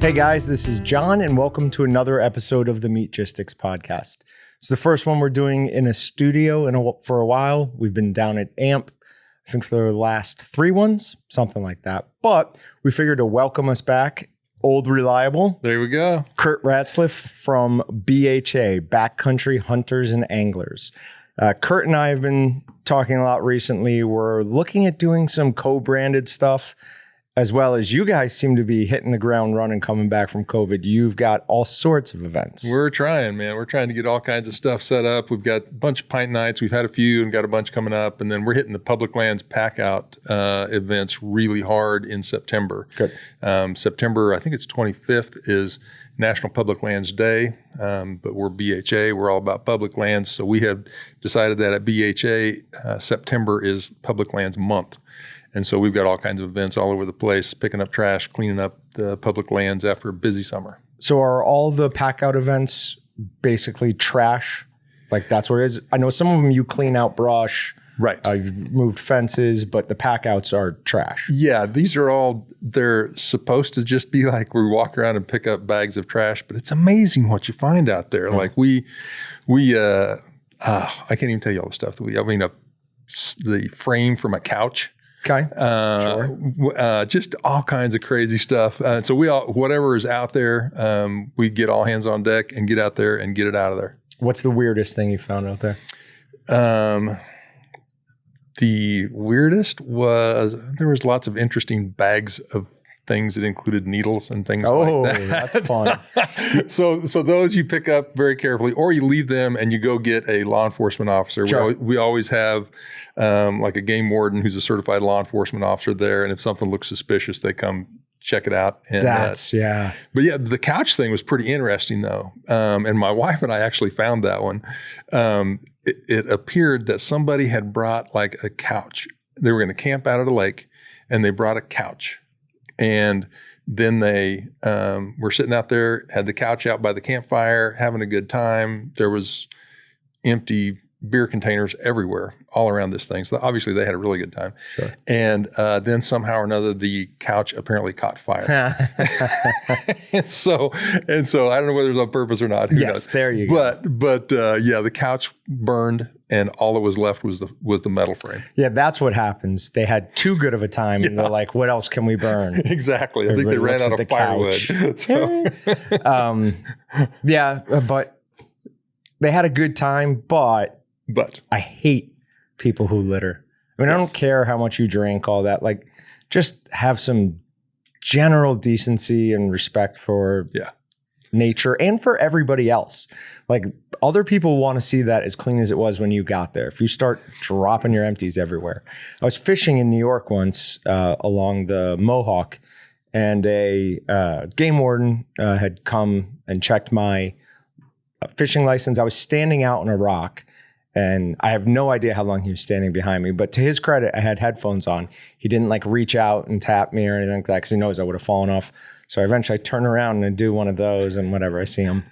Hey guys, this is John, and welcome to another episode of the Meatgistics podcast. It's the first one we're doing in a studio for a while. We've been down at AMP, I think for the last 3 ones, something like that. But we figured to welcome us back, old reliable. There we go. Kurt Ratzlaff from BHA, Backcountry Hunters and Anglers. Kurt and I have been talking a lot recently. We're looking at doing some co-branded stuff, as well as you guys seem to be hitting the ground running coming back from COVID. You've got all sorts of events. We're trying, man. We're trying to get all kinds of stuff set up. We've got a bunch of pint nights. We've had a few and got a bunch coming up. And then we're hitting the public lands pack out events really hard in September. Good. September, I think it's 25th, is National Public Lands Day. But we're BHA. We're all about public lands. So we have decided that at BHA, September is Public Lands Month. And so we've got all kinds of events all over the place, picking up trash, cleaning up the public lands after a busy summer. So are all the pack out events basically trash? Like that's what it is? I know some of them you clean out brush. Right. You've moved fences, but the pack outs are trash. Yeah, these are all, they're supposed to just be like we walk around and pick up bags of trash, but it's amazing what you find out there. Mm. Like I can't even tell you all the stuff that the frame from a couch. Okay. Sure. Just all kinds of crazy stuff. So whatever is out there, we get all hands on deck and get out there and get it out of there. What's the weirdest thing you found out there? The weirdest was there was lots of interesting bags of things that included needles and things like that. Oh, that's fun. So those you pick up very carefully, or you leave them and you go get a law enforcement officer. Sure. We always have like a game warden who's a certified law enforcement officer there. And if something looks suspicious, they come check it out. And, yeah. But yeah, the couch thing was pretty interesting though. And my wife and I actually found that one. It appeared that somebody had brought like a couch. They were going to camp out at a lake and they brought a couch. And then they were sitting out there, had the couch out by the campfire, having a good time. There was empty beer containers everywhere, all around this thing. So obviously they had a really good time. Sure. And then somehow or another, the couch apparently caught fire. and so I don't know whether it was on purpose or not. Who knows? There you go. But yeah, the couch burned, and all that was left was the metal frame. Yeah, that's what happens. They had too good of a time, and they're like, "What else can we burn?" Exactly. I think they ran out of firewood. Yeah, but they had a good time. But I hate people who litter. I mean, I don't care how much you drink, all that. Like, just have some general decency and respect for nature and for everybody else. Like, other people want to see that as clean as it was when you got there. If you start dropping your empties everywhere. I was fishing in New York once along the Mohawk, and a game warden had come and checked my fishing license. I was standing out on a rock, and I have no idea how long he was standing behind me. But to his credit, I had headphones on. He didn't like reach out and tap me or anything like that because he knows I would have fallen off. So eventually I turn around and I do one of those and whatever, I see him.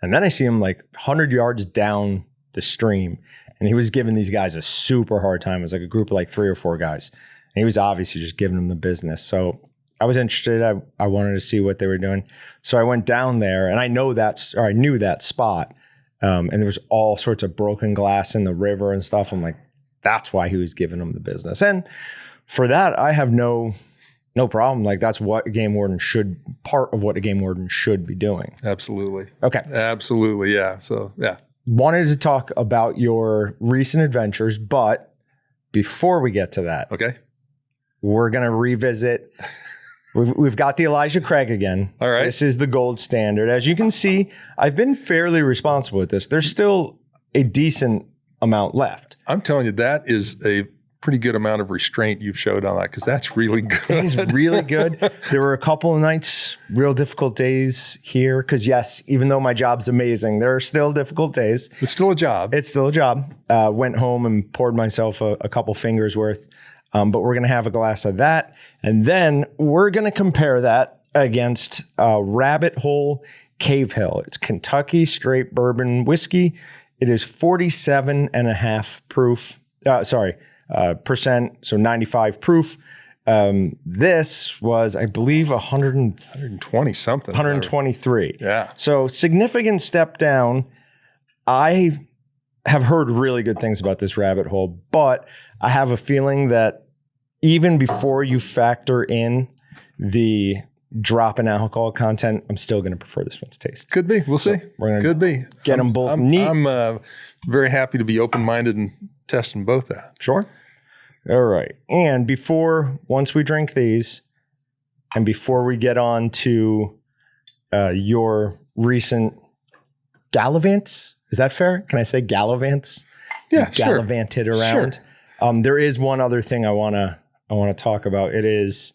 And then I see him like 100 yards down the stream. And he was giving these guys a super hard time. It was like a group of like 3 or 4 guys. And he was obviously just giving them the business. So I was interested. I wanted to see what they were doing. So I went down there, and I knew that spot. And there was all sorts of broken glass in the river and stuff. I'm like, that's why he was giving them the business. And for that, I have no problem. Like, that's what part of what a game warden should be doing. Absolutely. Okay. Absolutely. Yeah. So, yeah. Wanted to talk about your recent adventures, but before we get to that, okay, we're going to revisit. We've got the Elijah Craig again. All right. This is the gold standard. As you can see, I've been fairly responsible with this. There's still a decent amount left. I'm telling you, that is a pretty good amount of restraint you've showed on that, because that's really good. It is really good. There were a couple of nights, real difficult days here, because yes, even though my job's amazing, there are still difficult days. It's still a job. It's still a job. Went home and poured myself a couple fingers worth. But we're going to have a glass of that. And then we're going to compare that against Rabbit Hole Cave Hill. It's Kentucky straight bourbon whiskey. It is 47.5 proof. Percent, so 95 proof. This was, I believe, 120 something. 123. Yeah. So significant step down. I have heard really good things about this rabbit hole, but I have a feeling that even before you factor in the drop in alcohol content, I'm still going to prefer this one's taste. Could be. We'll see. We're going Could be. Get them both neat. I'm very happy to be open-minded and testing both out. Sure. All right. And once we drink these, and before we get on to your recent gallivants, is that fair? Can I say gallivants? Yeah, sure. Gallivanted around. Sure. There is one other thing I want to talk about. It is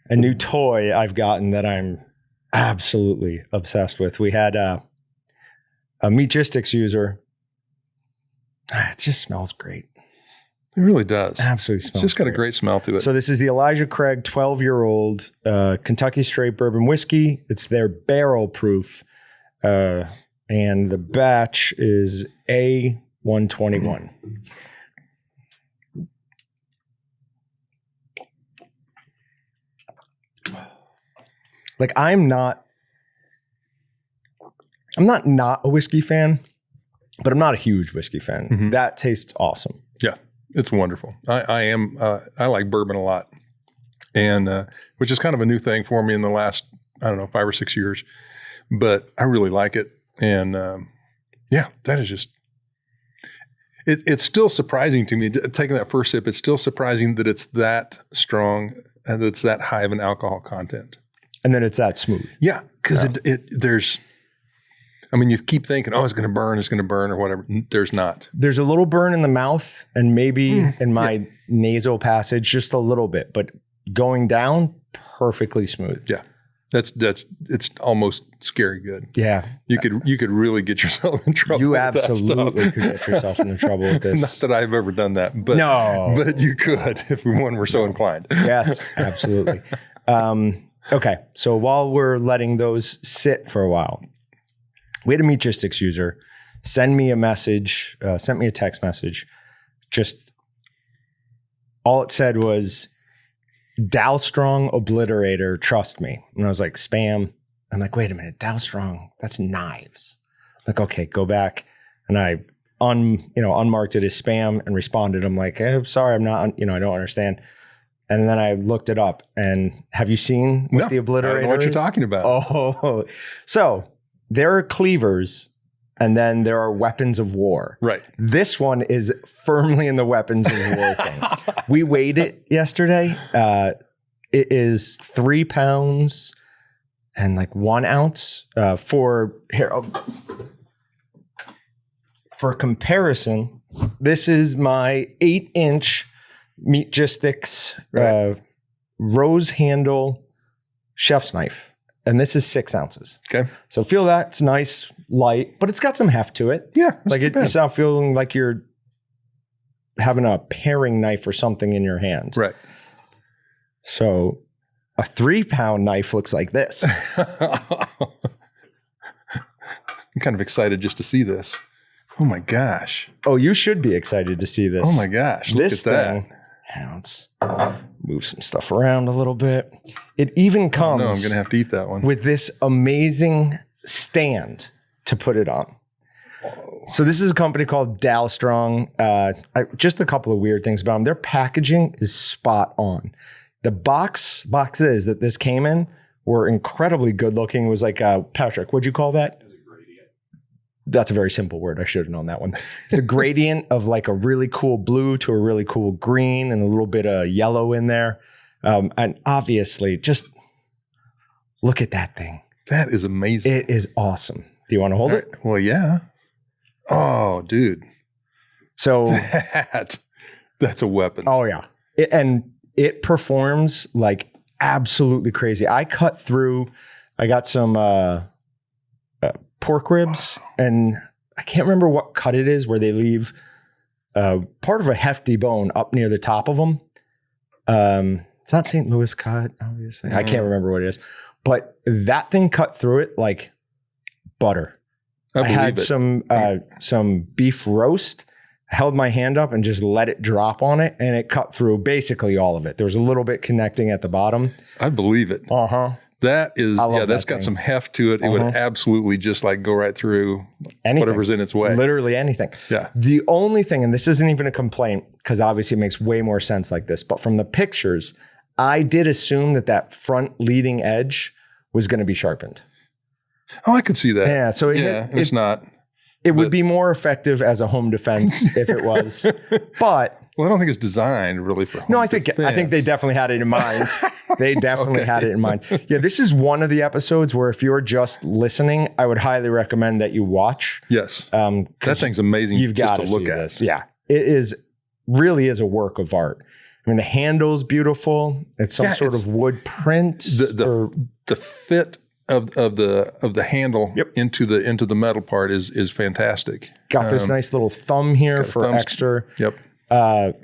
a new toy I've gotten that I'm absolutely obsessed with. We had a Meatgistics user. It just smells great. It really does. Absolutely smells. It's just got a great smell to it. So this is the Elijah Craig 12-year-old Kentucky Straight Bourbon Whiskey. It's their barrel proof. And the batch is A121. Like I'm not a whiskey fan, but I'm not a huge whiskey fan. Mm-hmm. That tastes awesome. Yeah, it's wonderful. I like bourbon a lot, and which is kind of a new thing for me in the last, 5 or 6 years, but I really like it. And that is just, it's still surprising to me, taking that first sip, it's still surprising that it's that strong and that it's that high of an alcohol content. And then it's that smooth. Yeah, because you keep thinking, it's going to burn or whatever. There's not. There's a little burn in the mouth and maybe in my nasal passage, just a little bit, but going down, perfectly smooth. Yeah. It's almost scary good. Yeah. You could really get yourself in trouble. You absolutely could get yourself into trouble with this. Not that I've ever done that, but you could if one were so inclined. Yes, absolutely. Okay. So while we're letting those sit for a while, we had a Meatgistics user sent me a text message. Just all it said was, Dow Strong Obliterator, trust me. And I was like, spam. I'm like, wait a minute, Dow Strong, that's knives. I'm like, okay, go back. And I unmarked it as spam and responded. I'm like, sorry, I'm not, I don't understand. And then I looked it up. And have you seen what the Obliterator is? I don't know what you're talking about. Oh, so there are cleavers and then there are weapons of war. Right. This one is firmly in the weapons of war thing. We weighed it yesterday. It is 3 pounds and like 1 ounce. For comparison, this is my 8-inch Meatgistics rose handle chef's knife. And this is 6 ounces. Okay. So feel that. It's nice, light, but it's got some heft to it. Yeah. Like it's not feeling like you're having a paring knife or something in your hand. Right. So a 3-pound knife looks like this. I'm kind of excited just to see this. Oh my gosh. Oh, you should be excited to see this. Oh my gosh. Look at that. Let's move some stuff around a little bit. It even comes I'm going to have to eat that one. with this amazing stand to put it on. Whoa. So this is a company called Dow Strong. Just a couple of weird things about them. Their packaging is spot on. The boxes that this came in were incredibly good looking. It was like, Patrick, what'd you call that? That's a very simple word. I should have known that one. It's a gradient of like a really cool blue to a really cool green and a little bit of yellow in there. And obviously, just look at that thing. That is amazing. It is awesome. Do you want to hold it? Well, yeah. Oh, dude. So that's a weapon. Oh, yeah. It performs like absolutely crazy. I got some pork ribs, and I can't remember what cut it is where they leave part of a hefty bone up near the top of them. It's not St. Louis cut, obviously. I can't remember what it is, but that thing cut through it like butter. I had some beef roast held my hand up and just let it drop on it, and it cut through basically all of it. There was a little bit connecting at the bottom. I believe it. That is, that's got some heft to it. It would absolutely just like go right through whatever's in its way. Literally anything. Yeah. The only thing, and this isn't even a complaint because obviously it makes way more sense like this, but from the pictures, I did assume that front leading edge was going to be sharpened. Oh, I could see that. Yeah. So it's not. It would be more effective as a home defense if it was, but. Well, I don't think it's designed really for home defense. I think they definitely had it in mind. They definitely had it in mind. Yeah, this is one of the episodes where if you're just listening, I would highly recommend that you watch. Yes. That thing's amazing. You've got to look at this. Yeah. It really is a work of art. I mean, the handle's beautiful. It's some sort of wood print. The fit of the handle into the metal part is fantastic. Got this nice little thumb here for extra. Yep.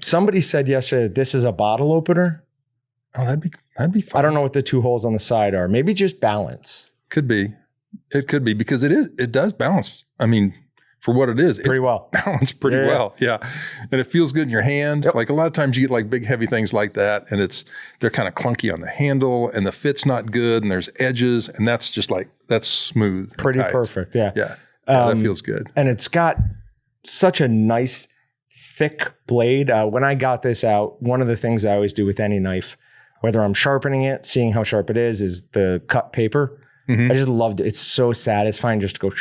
Somebody said yesterday that this is a bottle opener. Oh, that'd be fun. I don't know what the two holes on the side are. Maybe just balance. Could be. It could be because it does balance. I mean, for what it is, pretty well. Balanced pretty well. Yeah. And it feels good in your hand. Yep. Like a lot of times you get like big heavy things like that and they're kind of clunky on the handle and the fit's not good and there's edges and that's just like, that's smooth. Pretty perfect. Yeah. Yeah. That feels good. And it's got such a nice thick blade. When I got this out, one of the things I always do with any knife, whether I'm sharpening it, seeing how sharp it is the cut paper. Mm-hmm. I just loved it. It's so satisfying just to go.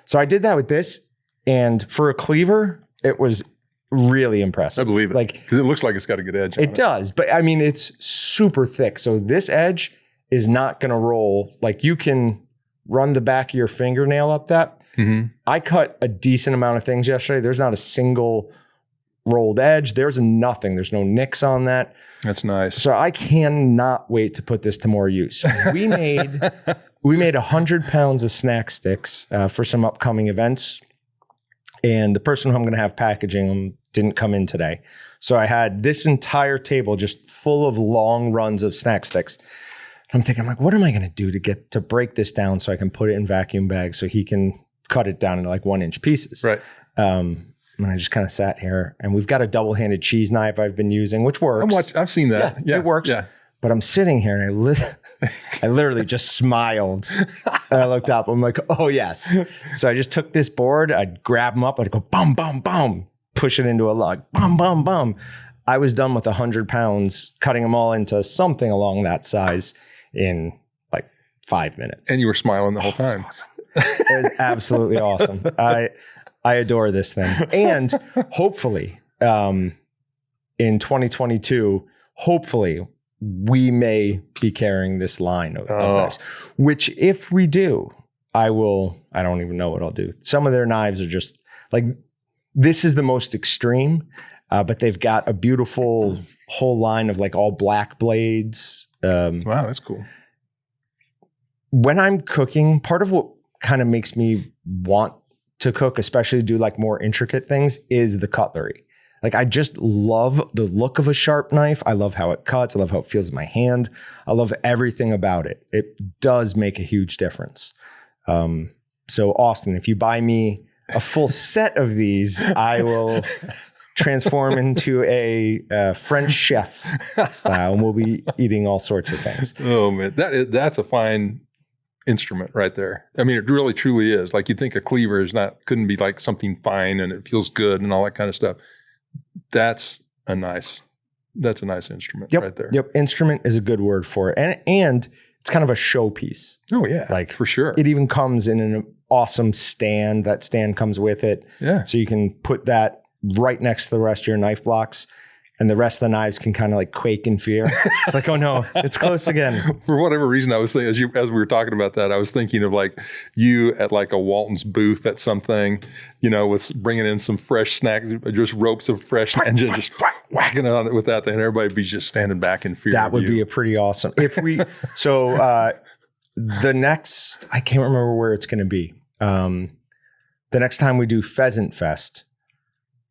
So I did that with this, and for a cleaver, it was really impressive. I believe it. Because it looks like it's got a good edge on it. It does, but I mean, it's super thick. So this edge is not going to roll. Like you can run the back of your fingernail up that. Mm-hmm. I cut a decent amount of things yesterday. There's not a single rolled edge. There's nothing. There's no nicks on that. That's nice. So I cannot wait to put this to more use. We made 100 pounds of snack sticks for some upcoming events. And the person who I'm going to have packaging them didn't come in today. So I had this entire table just full of long runs of snack sticks. I'm thinking, what am I going to do to break this down so I can put it in vacuum bags so he can cut it down into like 1-inch pieces. Right. And I just kind of sat here and we've got a double-handed cheese knife I've been using, which works. I've seen that. Yeah, it works. Yeah. But I'm sitting here and I literally just smiled. And I looked up. I'm like, oh, yes. So I just took this board. I'd grab them up. I'd go, bum, bum, bum, push it into a lug. Bum, bum, bum. I was done with 100 pounds, cutting them all into something along that size in like 5 minutes. And you were smiling the whole time. Awesome. It was absolutely awesome. I adore this thing. And hopefully in 2022, hopefully we may be carrying this line of knives, which if we do, I don't even know what I'll do. Some of their knives are just like, this is the most extreme, but they've got a beautiful whole line of like all black blades. Wow, that's cool. When I'm cooking, part of what kind of makes me want to cook, especially do like more intricate things, is the cutlery. Like I just love the look of a sharp knife. I love how it cuts. I love how it feels in my hand. I love everything about it. It does make a huge difference. So Austin, if you buy me a full set of these, I will transform into a French chef style, and we'll be eating all sorts of things. Oh man, that's a fine instrument right there. I mean, it really truly is. Like you think a cleaver couldn't be like something fine and it feels good and all that kind of stuff. That's a nice instrument right there. Yep. Instrument is a good word for it. And it's kind of a showpiece. Oh yeah. Like for sure. It even comes in an awesome stand. That stand comes with it. Yeah. So you can put that right next to the rest of your knife blocks. And the rest of the knives can kind of like quake in fear. Like, oh no, it's close again. For whatever reason, I was thinking, as we were talking about that, I was thinking of like you at like a Walton's booth at something, with bringing in some fresh snacks, just ropes of fresh, and just whacking on it with that thing. And everybody be just standing back in fear. That would be a pretty awesome. The next, I can't remember where it's going to be. The next time we do Pheasant Fest,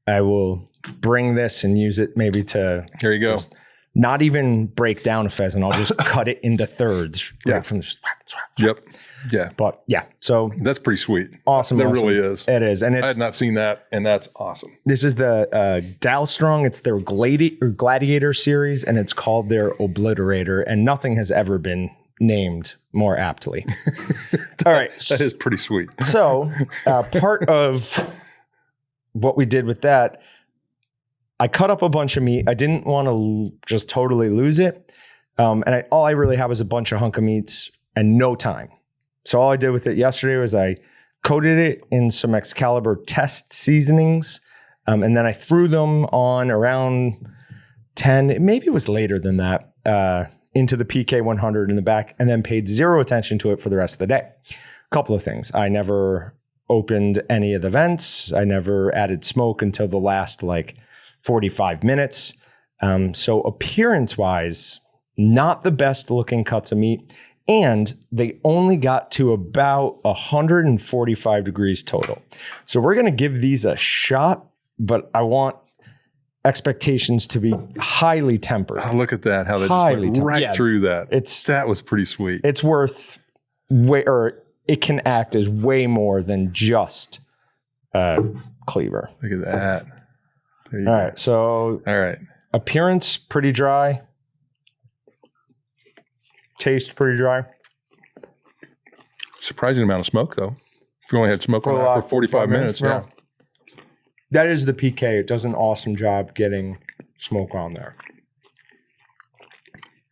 I will bring this and use it maybe to there you go. not even break down a pheasant. I'll just cut it into thirds. Yeah. Right from the Yep. Yeah. But yeah, so That's pretty sweet. awesome. That awesome. really is. It is. And I it's, had not seen that, and that's awesome. this is the Dalstrong. It's their Gladiator series, and it's called their Obliterator, and nothing has ever been named more aptly. All right. That is pretty sweet. So part of what we did with that, I cut up a bunch of meat. I didn't want to just totally lose it. And all I really had was a bunch of hunk of meats and no time. So all I did with it yesterday was I coated it in some Excalibur test seasonings. And then I threw them on around 10, maybe it was later than that, into the PK 100 in the back, and then paid zero attention to it for the rest of the day. A couple of things. I never opened any of the vents. I never added smoke until the last 45 minutes. So appearance wise, not the best looking cuts of meat. And they only got to about 145 degrees total. So we're going to give these a shot, but I want expectations to be highly tempered. Oh, look at that. How they Highly just went right tempered. through that. It's That was pretty sweet. it's worth it can act as way more than just cleaver. Look at that. There you All go. right. So All right. appearance, pretty dry. Taste, pretty dry. Surprising amount of smoke, though. If you only had smoke For on the that for last 45 minutes, yeah. That is the PK. It does an awesome job getting smoke on there.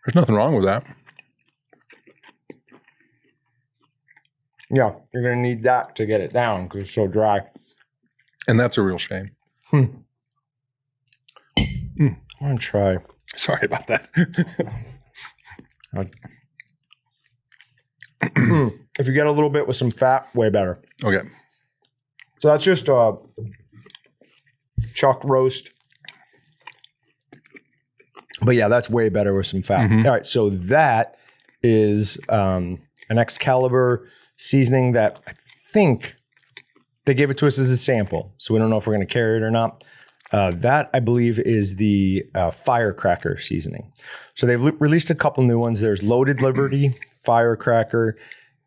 There's nothing wrong with that. Yeah, you're going to need that to get it down because it's so dry. And that's a real shame. I'm going to try. Sorry about that. If you get a little bit with some fat, way better. Okay. So that's just a chuck roast. But yeah, that's way better with some fat. Mhm. All right, so that is an Excalibur seasoning that I think they gave it to us as a sample. So we don't know if we're going to carry it or not. That, I believe, is the Firecracker seasoning. So they've released a couple new ones. There's Loaded Liberty, Firecracker,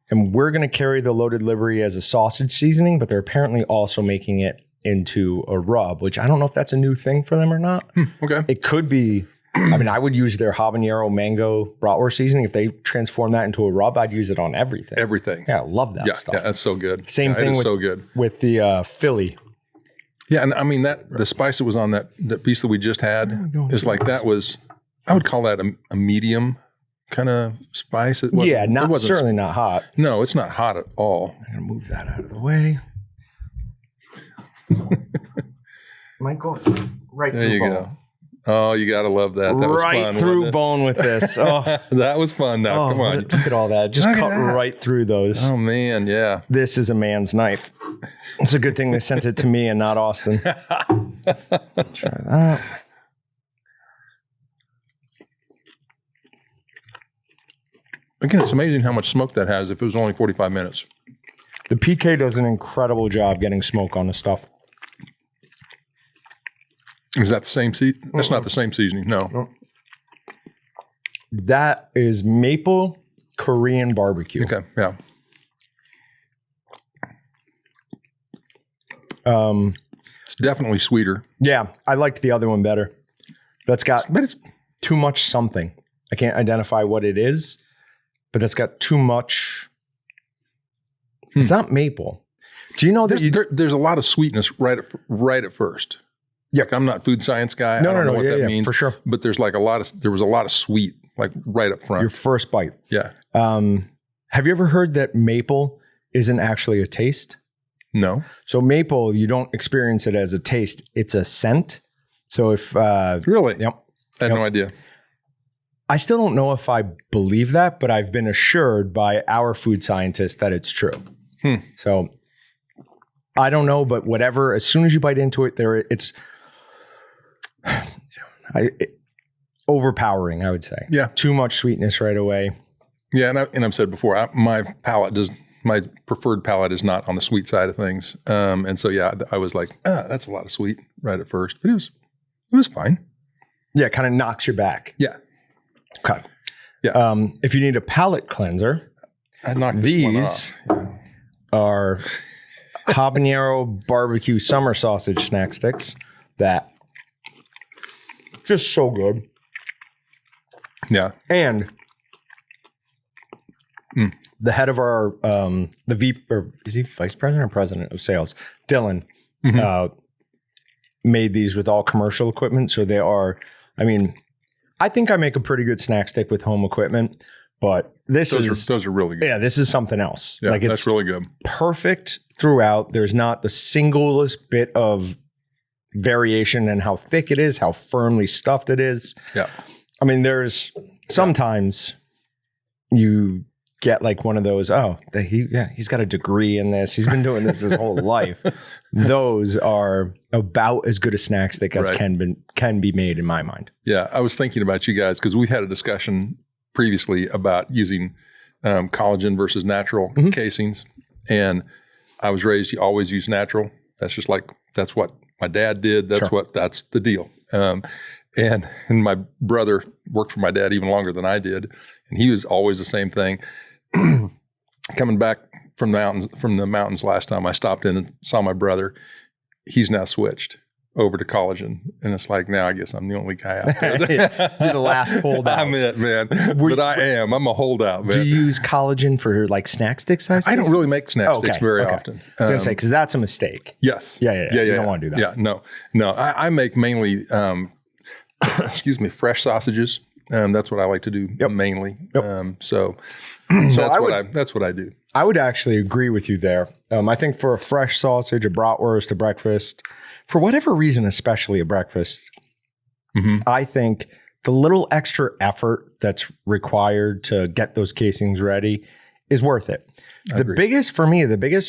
and we're going to carry the Loaded Liberty as a sausage seasoning, but they're apparently also making it into a rub, which I don't know if that's a new thing for them or not. Okay. It could be. I mean, I would use their habanero mango bratwurst seasoning. If they transform that into a rub, I'd use it on everything. Everything. Yeah, I love that stuff. Yeah, that's so good. Same Yeah, thing it is with, so good. with the Philly. Yeah, and I mean the spice that was on that piece that we just had is like that was, I would call that a medium kind of spice. It wasn't, Yeah, it wasn't, certainly not hot. No, it's not hot at all. I'm going to move that out of the way. Might go right There through you bone. go. Oh, you got to love that. That was Right fun, through wasn't bone with this. Oh, it? That was fun. Now, come on. Look at all that. Just Look at cut that. right through those. Oh man, yeah. This is a man's knife. It's a good thing they sent it to me and not Austin. Try that. Again, it's amazing how much smoke that has if it was only 45 minutes. The PK does an incredible job getting smoke on the stuff. Is that the same seasoning? That's not the same seasoning. No. That is maple Korean barbecue. Okay. Yeah. It's definitely sweeter. Yeah, I liked the other one better. That's got But it's too much something. I can't identify what it is, but that's got too much. It's not maple. Do you know that there's a lot of sweetness right at first. Yeah. Like I'm not food science guy. No, I don't know what yeah, that yeah, means for sure. But there was a lot of sweet like right up front. Your first bite. Yeah. Have you ever heard that maple isn't actually a taste? No. So maple, you don't experience it as a taste. It's a scent. So if Really? yep. I had no idea. I still don't know if I believe that, but I've been assured by our food scientists that it's true. So I don't know, but whatever. As soon as you bite into it, it's overpowering. I would say. Yeah. Too much sweetness right away. Yeah, and I've said before, my preferred palate is not on the sweet side of things. And so yeah, I was like, that's a lot of sweet right at first, but it was fine. Yeah, kind of knocks you back. Yeah. Okay. Yeah. If you need a palate cleanser, I knocked this one these off. are habanero barbecue summer sausage snack sticks that just so good. Yeah. And the head of our the VP, or is he vice president or president of sales, Dylan, made these with all commercial equipment. So they are, I mean, I think I make a pretty good snack stick with home equipment, but those are really good. Yeah, this is something else. Yeah, like it's that's really good. Perfect throughout. There's not the singlest bit of variation in how thick it is, how firmly stuffed it is. Yeah. I mean, there's sometimes you get like one of those, he's got a degree in this. He's been doing this his whole life. Those are about as good a snack stick as can be made in my mind. Yeah. I was thinking about you guys because we've had a discussion previously about using collagen versus natural casings. And I was raised, you always use natural. That's just like, that's what my dad did. That's the deal. And my brother worked for my dad even longer than I did. And he was always the same thing. Coming back from the mountains last time I stopped in and saw my brother, he's now switched over to collagen. And it's like, now I guess I'm the only guy out there. You're the last holdout. I'm it, man. But I am. I'm a holdout, man. Do you use collagen for like snack stick size? I don't really make snack sticks very often. I was going to say, because that's a mistake. Yes. Yeah. You don't want to do that. Yeah, no. I make mainly, fresh sausages. That's what I like to do mainly. Yep. So that's what I do. I would actually agree with you there. I think for a fresh sausage, a bratwurst, a breakfast, for whatever reason, especially a breakfast, I think the little extra effort that's required to get those casings ready is worth it. The biggest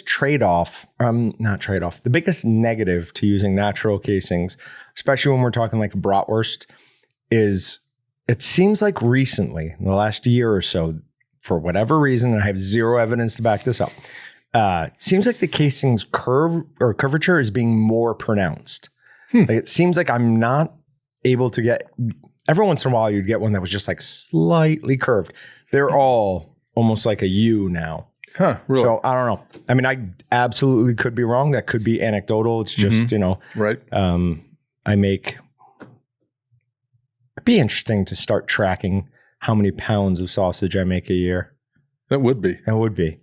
trade-off, the biggest negative to using natural casings, especially when we're talking like a bratwurst, is it seems like recently, in the last year or so, for whatever reason, and I have zero evidence to back this up, it seems like the casing's curvature is being more pronounced. Like it seems like I'm not able to get, every once in a while you'd get one that was just like slightly curved. They're all almost like a U now. Huh, really? So I don't know. I mean, I absolutely could be wrong. That could be anecdotal. It's just, right. It'd be interesting to start tracking how many pounds of sausage I make a year. That would be.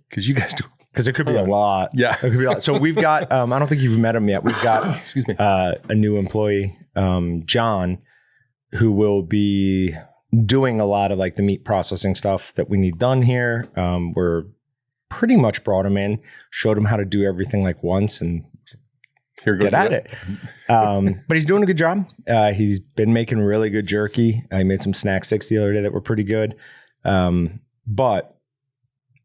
Because you guys do. Because it could be a lot. Yeah. It could be a lot. So we've got, I don't think you've met him yet. We've got a new employee, John, who will be doing a lot of like the meat processing stuff that we need done here. We're pretty much brought him in, showed him how to do everything like once and get at it. But he's doing a good job. He's been making really good jerky. I made some snack sticks the other day that were pretty good. But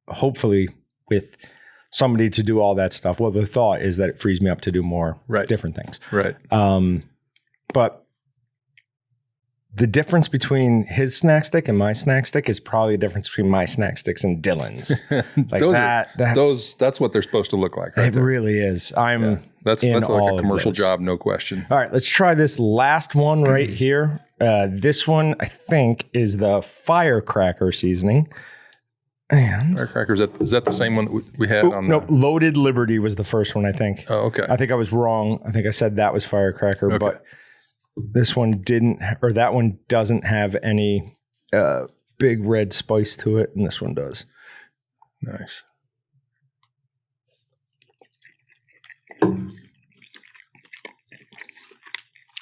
hopefully with somebody to do all that stuff, well, the thought is that it frees me up to do more different things. Right. But the difference between his snack stick and my snack stick is probably a difference between my snack sticks and Dylan's. Like that's what they're supposed to look like. Right it there. really is. That's like a commercial job, no question. All right, let's try this last one right here. This one, I think, is the Firecracker Seasoning. And Firecracker, is that the same one we had on? No, Loaded Liberty was the first one, I think. Oh, okay. I think I was wrong. I think I said that was Firecracker, but this one didn't, or that one doesn't have any big red spice to it, and this one does. Nice.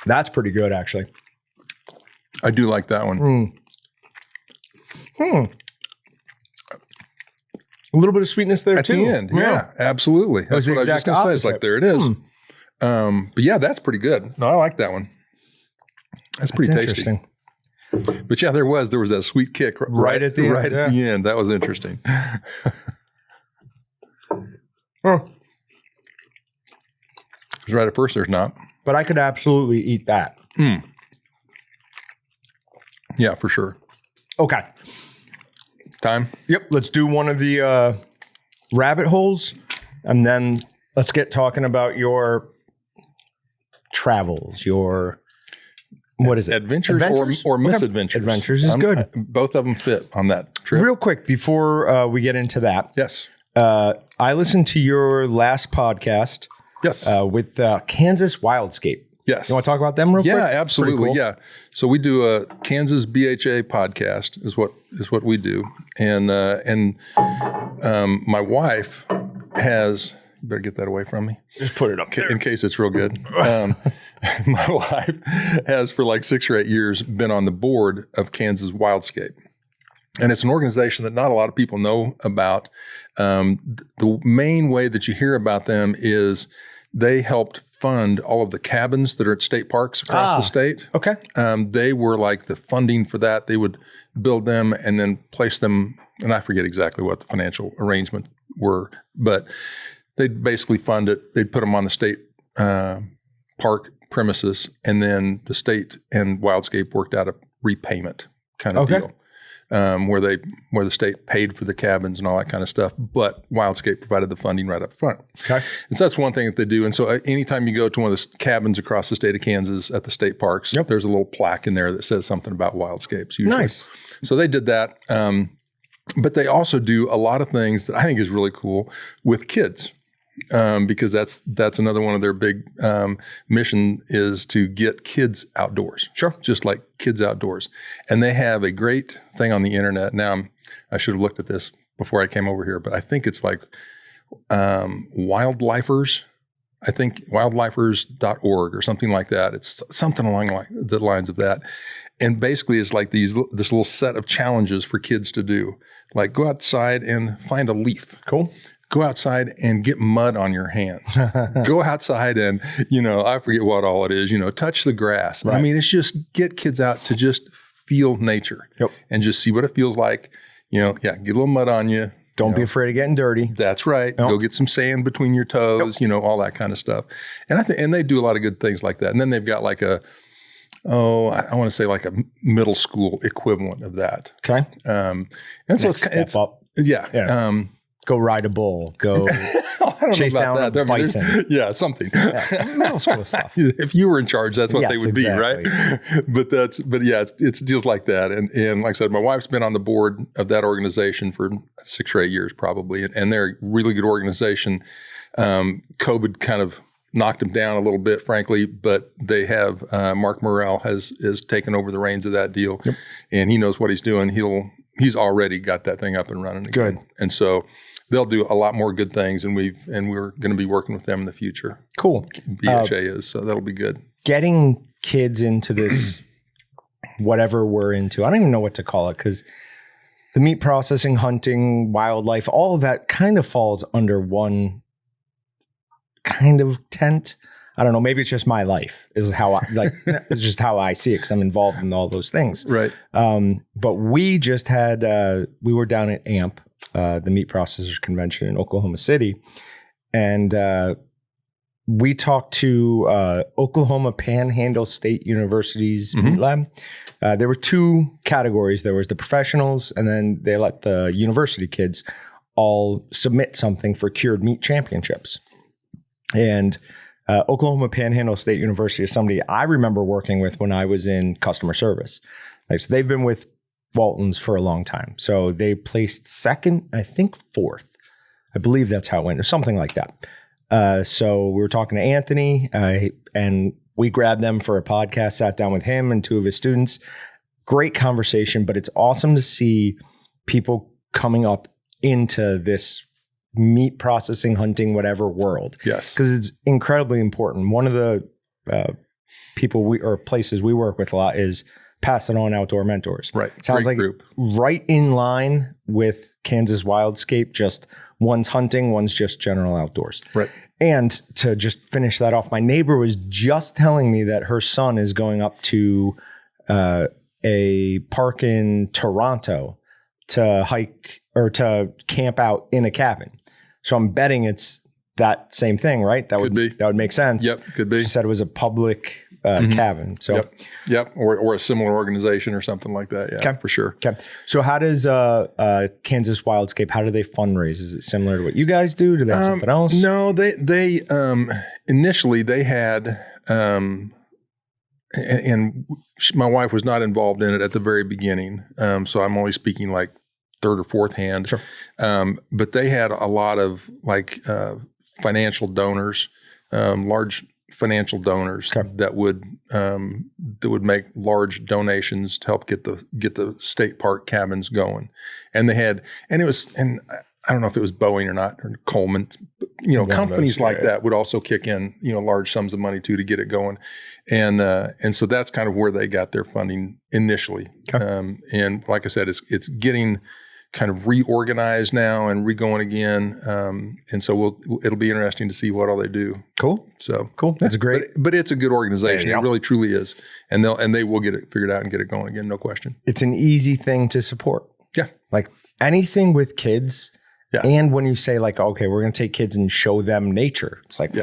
That's pretty good, actually. I do like that one. A little bit of sweetness there at too. the end. Yeah, absolutely. That's what I was just going to say. It's like, there it is. But yeah, that's pretty good. No, I like that one. That's pretty tasty. But yeah, there was that sweet kick right at the end. Right at the end. That was interesting. Because right at first, there's not. But I could absolutely eat that. Yeah, for sure. Okay. Time? Yep. Let's do one of the rabbit holes, and then let's get talking about your travels, your What is it? Adventures, or Misadventures. Adventures is good. Both of them fit on that trip. Real quick, before we get into that. Yes. I listened to your last podcast. Yes. With Kansas Wildscape. Yes. You want to talk about them real quick? Yeah, absolutely. Cool. Yeah. So we do a Kansas BHA podcast is what we do. And my wife has, you better get that away from me. Just put it up there. In case it's real good. My wife has for like 6 or 8 years been on the board of Kansas Wildscape. And it's an organization that not a lot of people know about. The main way that you hear about them is they helped fund all of the cabins that are at state parks across the state. Okay. They were like the funding for that. They would build them and then place them, and I forget exactly what the financial arrangement were, but they'd basically fund it. They'd put them on the state park premises, and then the state and Wildscape worked out a repayment kind of deal. Where the state paid for the cabins and all that kind of stuff, but Wildscape provided the funding right up front. Okay. And so that's one thing that they do. And so anytime you go to one of the cabins across the state of Kansas at the state parks, there's a little plaque in there that says something about Wildscapes usually. Nice. So they did that. But they also do a lot of things that I think is really cool with kids. Because that's another one of their big mission is to get kids outdoors. Sure. Just like kids outdoors. And they have a great thing on the internet. Now, I should have looked at this before I came over here, but I think it's like Wildlifers. I think wildlifers.org or something like that. It's something along the lines of that. And basically it's like this little set of challenges for kids to do. Like go outside and find a leaf. Cool. Go outside and get mud on your hands. Go outside and, I forget what all it is, touch the grass. Right. I mean, it's just get kids out to just feel nature and just see what it feels like. Get a little mud on you. Don't be afraid of getting dirty. That's right. Go get some sand between your toes, all that kind of stuff. And and they do a lot of good things like that. And then they've got like I want to say like a middle school equivalent of that. Okay. And so it's up. Yeah. Go ride a bull. Go chase down a bison. Yeah, something. Middle school stuff. If you were in charge, that's what they would be, right? But yeah, it's deals like that. And like I said, my wife's been on the board of that organization for 6 or 8 years probably, and they're a really good organization. COVID kind of knocked them down a little bit, frankly, but they have Mark Morrell has taken over the reins of that deal, and he knows what he's doing. He's already got that thing up and running again. Good. And so they'll do a lot more good things, and we're going to be working with them in the future. Cool. BHA is, so that'll be good. Getting kids into this, whatever we're into, I don't even know what to call it, because the meat processing, hunting, wildlife, all of that kind of falls under one kind of tent. I don't know. Maybe it's just my life is how I like. It's just how I see it because I'm involved in all those things. Right. But we just had we were down at AMP, the Meat Processors Convention in Oklahoma City, and we talked to Oklahoma Panhandle State University's Meat Lab. There were 2 categories. There was the professionals, and then they let the university kids all submit something for Cured Meat Championships. And Oklahoma Panhandle State University is somebody I remember working with when I was in customer service. Like, so they've been with Walton's for a long time. So they placed 2nd, I think 4th. I believe that's how it went, or something like that. So we were talking to Anthony, and we grabbed them for a podcast, sat down with him and 2 of his students. Great conversation, but it's awesome to see people coming up into this meat processing, hunting, whatever world. Yes. Because it's incredibly important. One of the places we work with a lot is Pass It On Outdoor Mentors. Right. Sounds like group. Right in line with Kansas Wildscape, just one's hunting, one's just general outdoors. Right. And to just finish that off, my neighbor was just telling me that her son is going up to a park in Toronto to hike or to camp out in a cabin. So I'm betting it's that same thing, right? That would make sense. Yep, could be. She said it was a public cabin. So yep, or a similar organization or something like that. Yeah, for sure. Okay. So how does Kansas Wildscape? How do they fundraise? Is it similar to what you guys do? Do they have something else? No, they initially they had my wife was not involved in it at the very beginning. So I'm only speaking like third or fourth hand. Sure. But they had a lot of like financial donors, large financial donors that would make large donations to help get the state park cabins going. And I don't know if it was Boeing or not, or Coleman, companies like that would also kick in, large sums of money too, to get it going. And so that's kind of where they got their funding initially. Okay. And like I said, it's getting kind of reorganized now and re-going again. And so it'll be interesting to see what all they do. Cool. So cool. That's great. But it's a good organization. It really truly is. And they will get it figured out and get it going again. No question. It's an easy thing to support. Yeah. Like anything with kids. Yeah. And when you say like, okay, we're going to take kids and show them nature. It's like,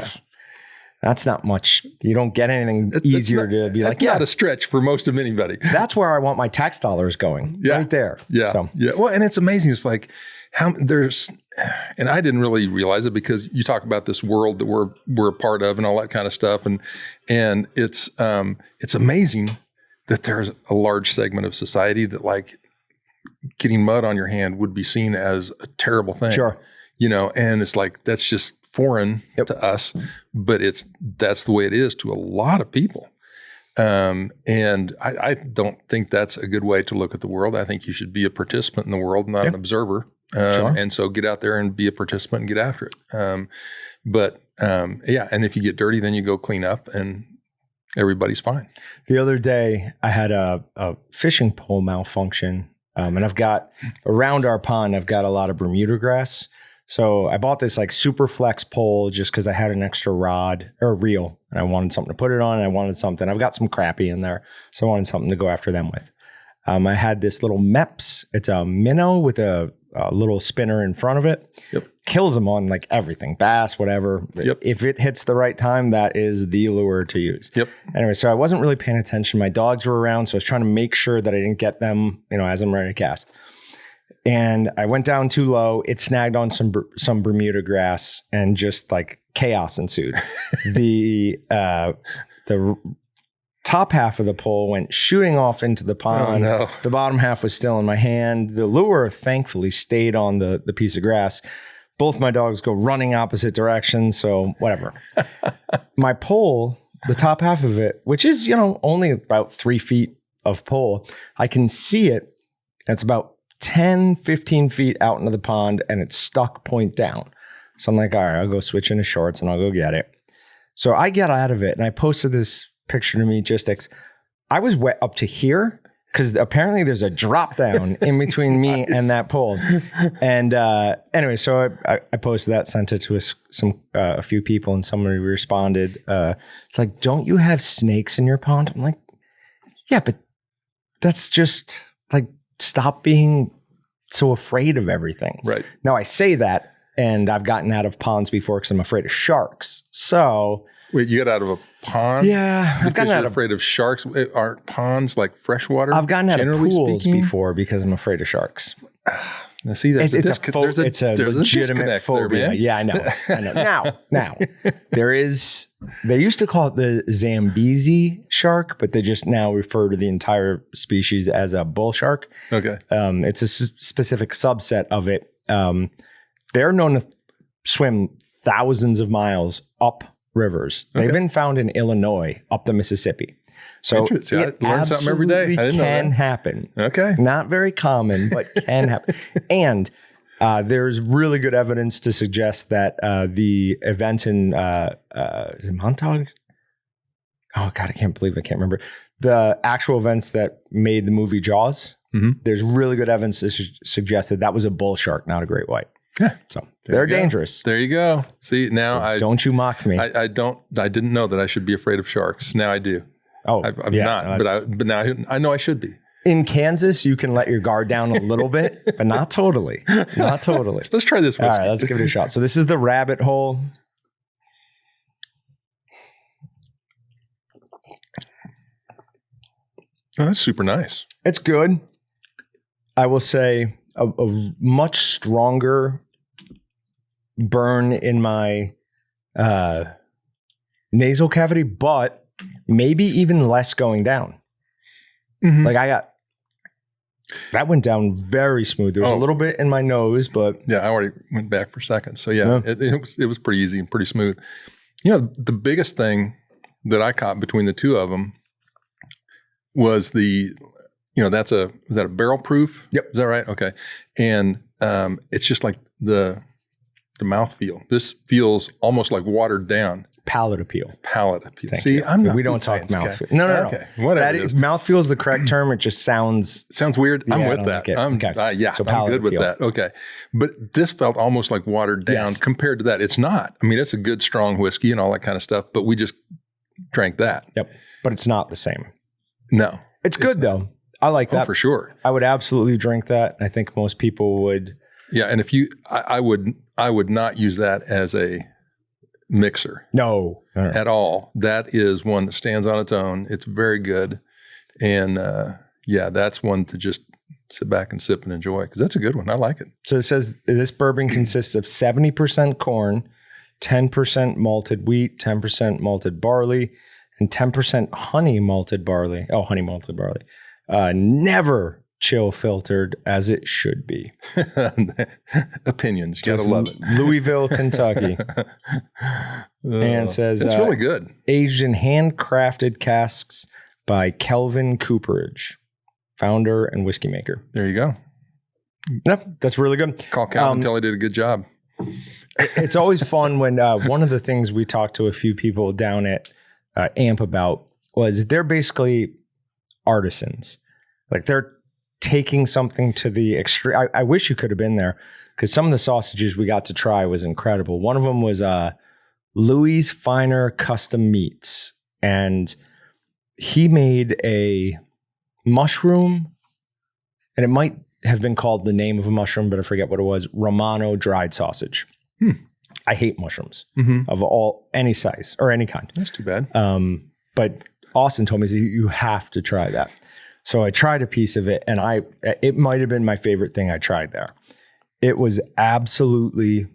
that's not much. You don't get anything easier to be like, not a stretch for most of anybody. That's where I want my tax dollars going. Yeah. Right there. Yeah. So. Yeah. Well, and it's amazing. It's like and I didn't really realize it because you talk about this world that we're a part of and all that kind of stuff. And it's amazing that there's a large segment of society that like getting mud on your hand would be seen as a terrible thing. Sure. And it's like, that's just foreign to us, but that's the way it is to a lot of people. And I don't think that's a good way to look at the world. I think you should be a participant in the world, not an observer. Sure. And so get out there and be a participant and get after it. And if you get dirty, then you go clean up and everybody's fine. The other day I had a fishing pole malfunction. And I've got around our pond, I've got a lot of Bermuda grass. So I bought this like super flex pole just because I had an extra rod or reel and I wanted something to put it on. And I wanted something. I've got some crappie in there. So I wanted something to go after them with. I had this little Meps. It's a minnow with a little spinner in front of it. Yep. Kills them on like everything, bass, whatever. Yep. If it hits the right time, that is the lure to use. Yep. Anyway, so I wasn't really paying attention. My dogs were around, so I was trying to make sure that I didn't get them, as I'm ready to cast. And I went down too low. It snagged on some Bermuda grass, and just like chaos ensued. The top half of the pole went shooting off into the pond. Oh, no. The bottom half was still in my hand. The lure thankfully stayed on the piece of grass. Both my dogs go running opposite directions, so whatever. My pole, the top half of it, which is, only about 3 feet of pole, I can see it. It's about 10, 15 feet out into the pond, and it's stuck point down. So I'm like, all right, I'll go switch into shorts and I'll go get it. So I get out of it, and I posted this picture to Meatgistics. I was wet up to here because apparently there's a drop down in between me and that pole. And anyway, so I posted that, sent it to a few people, and somebody responded, it's like, don't you have snakes in your pond? I'm like, yeah, but that's just like, stop being so afraid of everything. Right. Now I say that, and I've gotten out of ponds before because I'm afraid of sharks. So wait, you got out of a pond? Yeah, I've gotten out afraid of sharks. Are ponds like freshwater? I've gotten out of pools speaking? Before because I'm afraid of sharks. Now, see, there's a legitimate phobia. Yeah, I know. Now, they used to call it the Zambezi shark, but they just now refer to the entire species as a bull shark. Okay. It's a specific subset of it. They're known to swim thousands of miles up rivers. They've been found in Illinois, up the Mississippi. So I learn something every day. I didn't know that. Can happen. Okay. Not very common, but can happen. And there's really good evidence to suggest that the event in is it Montauk? Oh God, I can't remember. The actual events that made the movie Jaws. Mm-hmm. There's really good evidence to suggest that was a bull shark, not a great white. Yeah. So they're dangerous. There you go. See, now don't you mock me. I didn't know that I should be afraid of sharks. Now I do. Oh, I'm not, but now I know I should be. In Kansas, you can let your guard down a little bit, but not totally. Not totally. Let's try this whiskey. All right, let's give it a shot. So this is the rabbit hole. Oh, that's super nice. It's good. I will say a much stronger burn in my nasal cavity, but maybe even less going down. Mm-hmm. Like that went down very smooth. There was a little bit in my nose, but yeah, I already went back for seconds. So yeah, it was pretty easy and pretty smooth. The biggest thing that I caught between the two of them was is that a barrel proof? Yep. Is that right? Okay. And it's just like the mouthfeel. This feels almost like watered down. Palate appeal. Thank See, you. we don't talk mouthfeel. No. Okay. Whatever. Mouthfeel is the correct term. It just sounds weird. Yeah, I'm with that. I'm good with that. Okay. But this felt almost like watered down compared to that. It's not. I mean, it's a good, strong whiskey and all that kind of stuff, but we just drank that. Yep. But it's not the same. No. It's good though. I like that. For sure. I would absolutely drink that. I think most people would. Yeah. And I would not use that as a mixer. No. At all. That is one that stands on its own. It's very good. And that's one to just sit back and sip and enjoy because that's a good one. I like it. So it says this bourbon consists of 70% corn, 10% malted wheat, 10% malted barley, and 10% honey malted barley. Oh, honey malted barley. Never chill filtered as it should be. Opinions. You gotta love it. Louisville, Kentucky. And says it's really good. Aged in handcrafted casks by Kelvin Cooperage, founder and whiskey maker. There you go. Yep, that's really good. Call Calvin, tell he did a good job. It's always fun when one of the things we talked to a few people down at AMP about was they're basically artisans. Like they're taking something to the extreme. I wish you could have been there because some of the sausages we got to try was incredible. One of them was Louis Finer Custom Meats, and he made a mushroom, and it might have been called the name of a mushroom, but I forget what it was. Romano dried sausage. I hate mushrooms of any size or any kind. That's too bad. But Austin told me, you have to try that. So I tried a piece of it, and it might have been my favorite thing I tried there. It was absolutely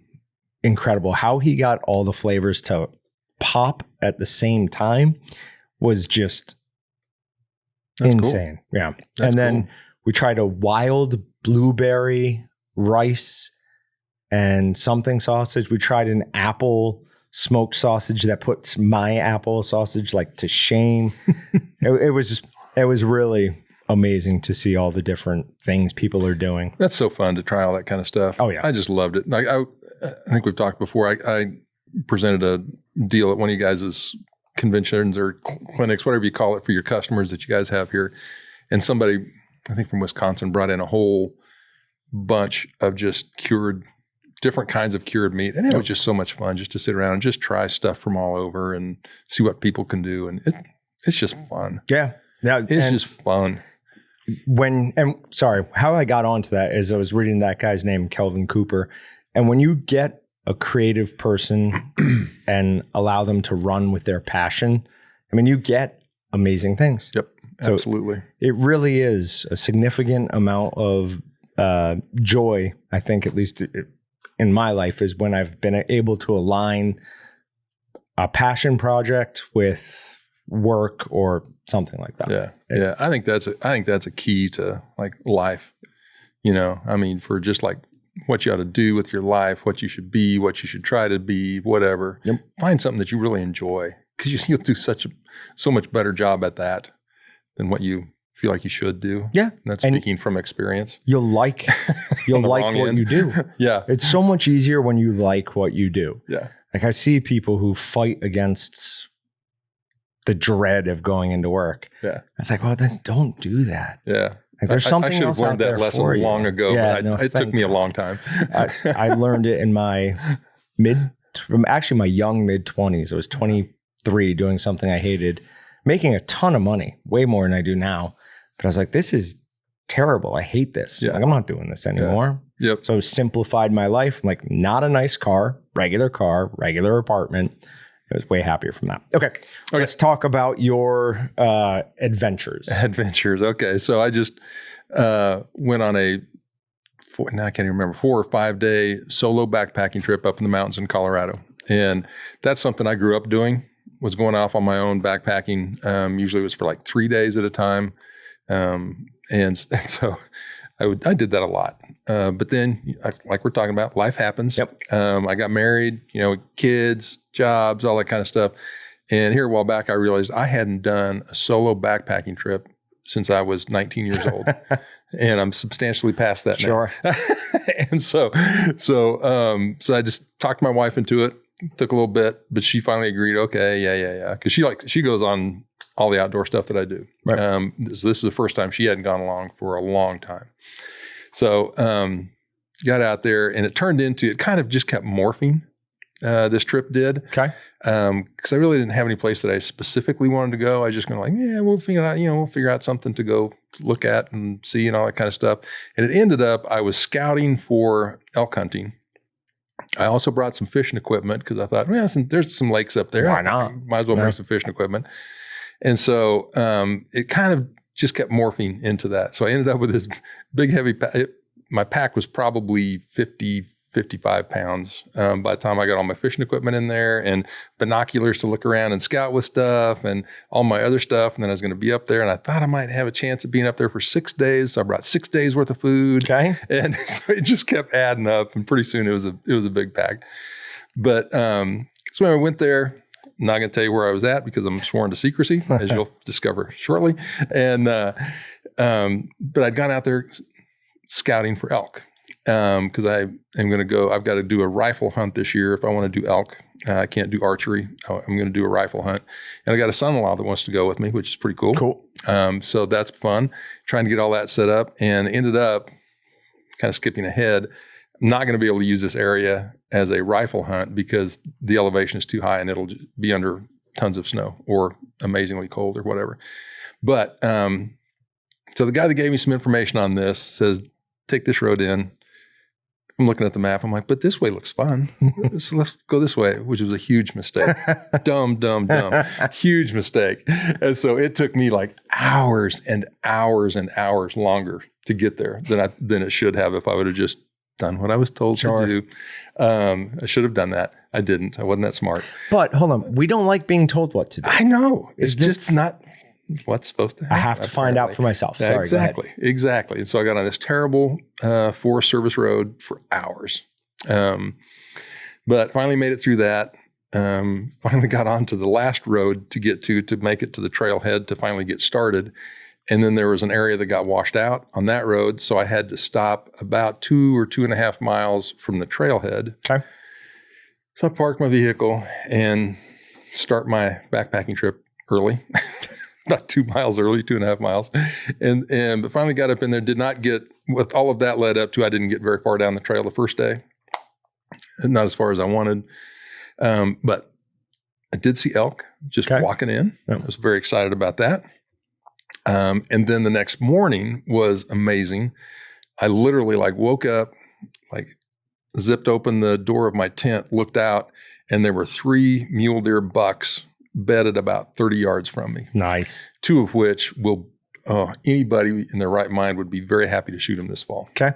incredible. How he got all the flavors to pop at the same time was just insane. Cool. Yeah. That's and then cool. We tried a wild blueberry rice and something sausage. We tried an apple smoked sausage that puts my apple sausage like to shame. It was really amazing to see all the different things people are doing. That's so fun to try all that kind of stuff. Oh yeah. I just loved it. I think we've talked before. I presented a deal at one of you guys' conventions or clinics, whatever you call it, for your customers that you guys have here. And somebody, I think from Wisconsin, brought in a whole bunch of just different kinds of cured meat. And it was just so much fun just to sit around and just try stuff from all over and see what people can do. And it's just fun. Yeah. Yeah. It's just fun. How I got onto that is I was reading that guy's name, Kelvin Cooper. And when you get a creative person and allow them to run with their passion, I mean, you get amazing things. Yep. So absolutely. It really is a significant amount of joy, I think, at least in my life, is when I've been able to align a passion project with work or something like that. Yeah. I think that's a key to like life. I mean, for just like what you ought to do with your life, what you should be, what you should try to be, whatever. Yep. Find something that you really enjoy, because you'll do so much better job at that than what you feel like you should do. Yeah. And that's speaking from experience. You'll like what you do. Yeah. It's so much easier when you like what you do. Yeah. Like I see people who fight against the dread of going into work. Yeah. It's like, well, then don't do that. Yeah. Like there's something I should have else learned out that there lesson for you. long ago. Yeah, but it took me a long time. I learned it in my my young mid-20s. I was 23 doing something I hated, making a ton of money, way more than I do now. But I was like, this is terrible. I hate this. Yeah. Like, I'm not doing this anymore. Yeah. Yep. So I simplified my life. I'm like, not a nice car, regular apartment. I was way happier from that. Okay. Let's talk about your adventures. Okay. So I just went on I can't even remember, 4 or 5 day solo backpacking trip up in the mountains in Colorado. And that's something I grew up doing. was going off on my own backpacking. Usually it was for like 3 days at a time. And so I did that a lot. But then, like we're talking about, life happens. Yep. I got married, kids, jobs, all that kind of stuff. And here a while back, I realized I hadn't done a solo backpacking trip since I was 19 years old. And I'm substantially past that now. And so I just talked my wife into it. Took a little bit, but she finally agreed. Okay, yeah. Because she goes on all the outdoor stuff that I do. Right. This is the first time she hadn't gone along for a long time. So got out there, and it kind of just kept morphing. This trip did. Okay. Because I really didn't have any place that I specifically wanted to go. I was just kind of like, yeah, we'll figure out something to go look at and see and all that kind of stuff. And it ended up, I was scouting for elk hunting. I also brought some fishing equipment because I thought, well, there's some lakes up there. Why not? Might as well bring some fishing equipment. And so it kind of just kept morphing into that. So I ended up with this big, heavy pack. My pack was probably 50, 55 pounds by the time I got all my fishing equipment in there, and binoculars to look around and scout with stuff and all my other stuff. And then I was going to be up there, and I thought I might have a chance of being up there for 6 days. So I brought 6 days worth of food. Okay. And so it just kept adding up, and pretty soon it was a big pack. But so when I went there, I'm not going to tell you where I was at because I'm sworn to secrecy, as you'll discover shortly. And but I'd gone out there scouting for elk. Because I've got to do a rifle hunt this year if I want to do elk. I can't do archery. I'm going to do a rifle hunt. And I got a son-in-law that wants to go with me, which is pretty cool. Cool. So that's fun, trying to get all that set up, and ended up kind of skipping ahead. I'm not going to be able to use this area as a rifle hunt because the elevation is too high and it'll be under tons of snow or amazingly cold or whatever. But so the guy that gave me some information on this says, take this road in. I'm looking at the map. I'm like, but this way looks fun. So let's go this way, which was a huge mistake. Dumb. Huge mistake. And so it took me like hours and hours and hours longer to get there than it should have if I would have just done what I was told to do. I should have done that. I didn't. I wasn't that smart. But hold on. We don't like being told what to do. I know. It's just not what's supposed to happen. I have to find out for myself. Sorry. Exactly. And so I got on this terrible Forest Service road for hours. But finally made it through that. Finally got onto the last road to make it to the trailhead to finally get started. And then there was an area that got washed out on that road. So I had to stop about 2 or 2.5 miles from the trailhead. Okay. So I parked my vehicle and start my backpacking trip early. About 2 miles early, 2.5 miles. But finally got up in there, did not get, with all of that led up to, I didn't get very far down the trail the first day. Not as far as I wanted. But I did see elk just walking in. Yep. I was very excited about that. And then the next morning was amazing. I literally woke up, zipped open the door of my tent, looked out, and there were 3 mule deer bucks bedded about 30 yards from me. Nice. 2 of which anybody in their right mind would be very happy to shoot them this fall. Okay.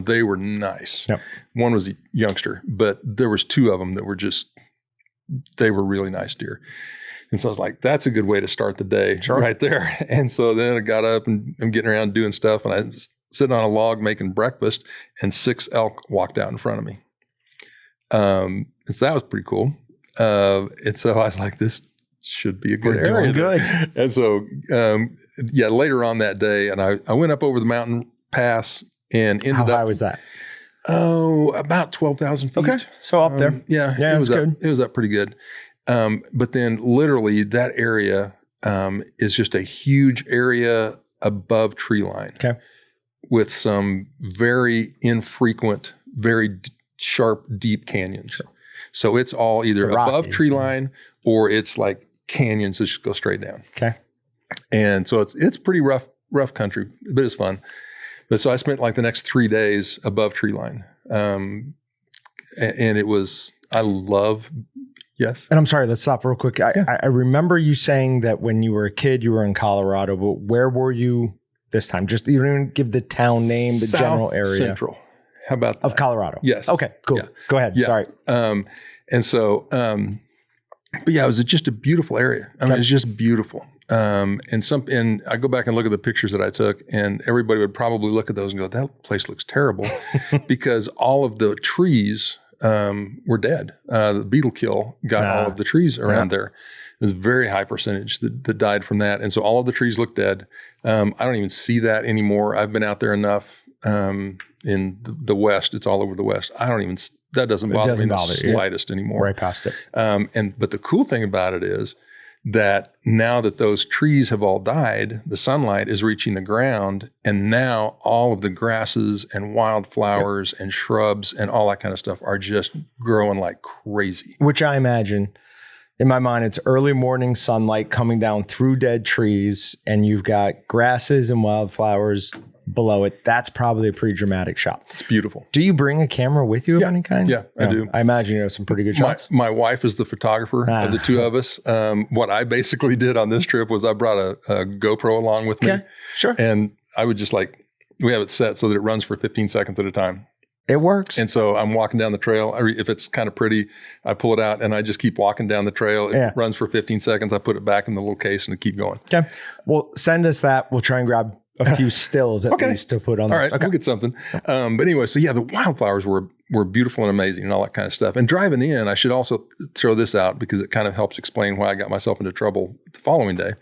They were nice. Yep. One was a youngster, but there was 2 of them that were they were really nice deer. And so I was like, that's a good way to start the day right there. And so then I got up and I'm getting around doing stuff, and I was sitting on a log making breakfast, and 6 elk walked out in front of me. And so that was pretty cool. And so I was like, this should be a good area. Doing good. And so, later on that day, and I went up over the mountain pass and ended up. How high was that? Oh, about 12,000 feet. Okay. So up there. It was good. It was up pretty good. But then literally that area is just a huge area above tree line. Okay. With some very infrequent, very sharp, deep canyons. Sure. So it's all either above tree line or it's like canyons that just go straight down. Okay. And so it's pretty rough country, but it's fun. But so I spent the next 3 days above tree line. And it was, yes. And I'm sorry, let's stop real quick. I remember you saying that when you were a kid, you were in Colorado, but where were you this time? Just, you don't even give the town name, the general area. Central. How about that? Of Colorado? Yes. Okay, cool. Yeah. Go ahead. Yeah. Sorry. And so but yeah, it was just a beautiful area. I mean, it's just beautiful. And I go back and look at the pictures that I took, and everybody would probably look at those and go, that place looks terrible because all of the trees were dead. The beetle kill got all of the trees around there. It was a very high percentage that died from that. And so all of the trees look dead. I don't even see that anymore. I've been out there enough in the West. It's all over the West. That doesn't bother me in the slightest anymore. Right past it. But the cool thing about it is that now that those trees have all died, the sunlight is reaching the ground, and now all of the grasses and wildflowers and shrubs and all that kind of stuff are just growing like crazy. Which I imagine, in my mind, it's early morning sunlight coming down through dead trees, and you've got grasses and wildflowers below it. That's probably a pretty dramatic shot. It's beautiful. Do you bring a camera with you of any kind? Yeah, I do. I imagine you have some pretty good shots. My wife is the photographer of the two of us. What I basically did on this trip was I brought a GoPro along with me. Okay, sure. And I would just we have it set so that it runs for 15 seconds at a time. It works. And so I'm walking down the trail. If it's kind of pretty, I pull it out and I just keep walking down the trail. It runs for 15 seconds. I put it back in the little case and keep going. Okay. Well, send us that. We'll try and grab a few stills at least to put on. All right, we'll get something. But anyway, so yeah, the wildflowers were beautiful and amazing and all that kind of stuff. And driving in, I should also throw this out because it kind of helps explain why I got myself into trouble the following day.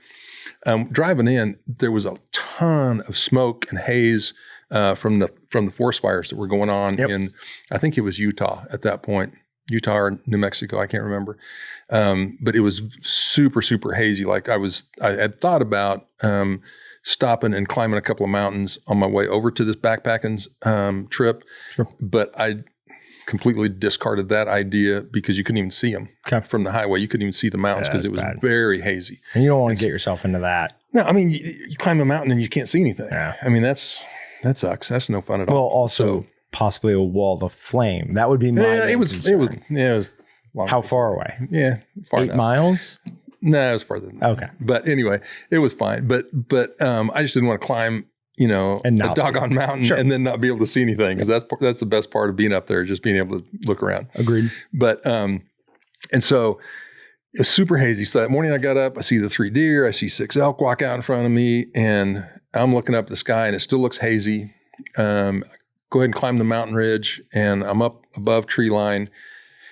Driving in, there was a ton of smoke and haze from the forest fires that were going on in, I think it was Utah at that point. Utah or New Mexico, I can't remember. But it was super, super hazy. Like I had thought about stopping and climbing a couple of mountains on my way over to this backpacking trip. Sure. But I completely discarded that idea because you couldn't even see them from the highway. You couldn't even see the mountains because it was very hazy. And you don't want to get yourself into that. No, I mean, you climb a mountain and you can't see anything. Yeah. I mean, that sucks. That's no fun at all. Well, also possibly a wall of flame. That would be my it was long. How far away? Yeah. Far 8 miles? No, it was farther than that. Okay. But anyway, it was fine. But I just didn't want to climb, a doggone mountain and then not be able to see anything. Because that's the best part of being up there, just being able to look around. Agreed. But, and so it was super hazy. So that morning I got up, I see the 3 deer, I see 6 elk walk out in front of me, and I'm looking up at the sky and it still looks hazy. Go ahead and climb the mountain ridge, and I'm up above tree line.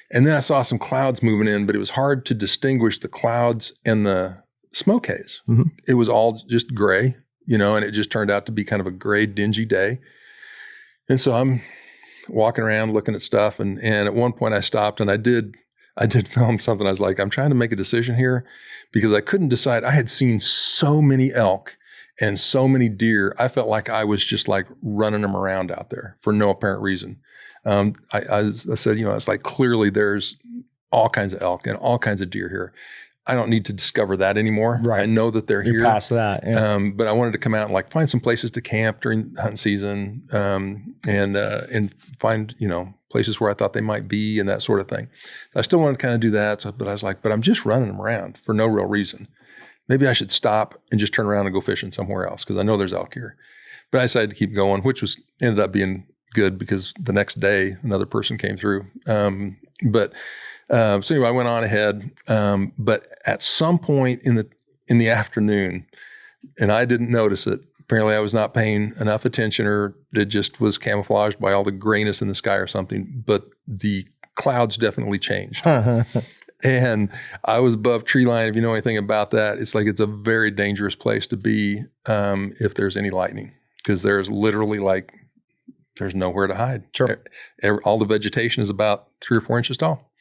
And then I saw some clouds moving in, but it was hard to distinguish the clouds and the smoke haze. Mm-hmm. It was all just gray, and it just turned out to be kind of a gray, dingy day. And so I'm walking around looking at stuff. And at one point I stopped and I did film something. I was like, I'm trying to make a decision here because I couldn't decide. I had seen so many elk and so many deer. I felt like I was just like running them around out there for no apparent reason. I said, it's like clearly there's all kinds of elk and all kinds of deer here. I don't need to discover that anymore. Right. I know that they're here. Past that. Yeah. But I wanted to come out and find some places to camp during hunting season, and find, places where I thought they might be and that sort of thing. I still wanted to kind of do that. But I was like, but I'm just running them around for no real reason. Maybe I should stop and just turn around and go fishing somewhere else because I know there's elk here. But I decided to keep going, which ended up being good because the next day another person came through. So anyway, I went on ahead. But at some point in the afternoon, and I didn't notice it, apparently I was not paying enough attention, or it just was camouflaged by all the grayness in the sky or something, but the clouds definitely changed. And I was above tree line. If you know anything about that, it's a very dangerous place to be if there's any lightning, because there's literally there's nowhere to hide. Sure. All the vegetation is about 3 or 4 inches tall.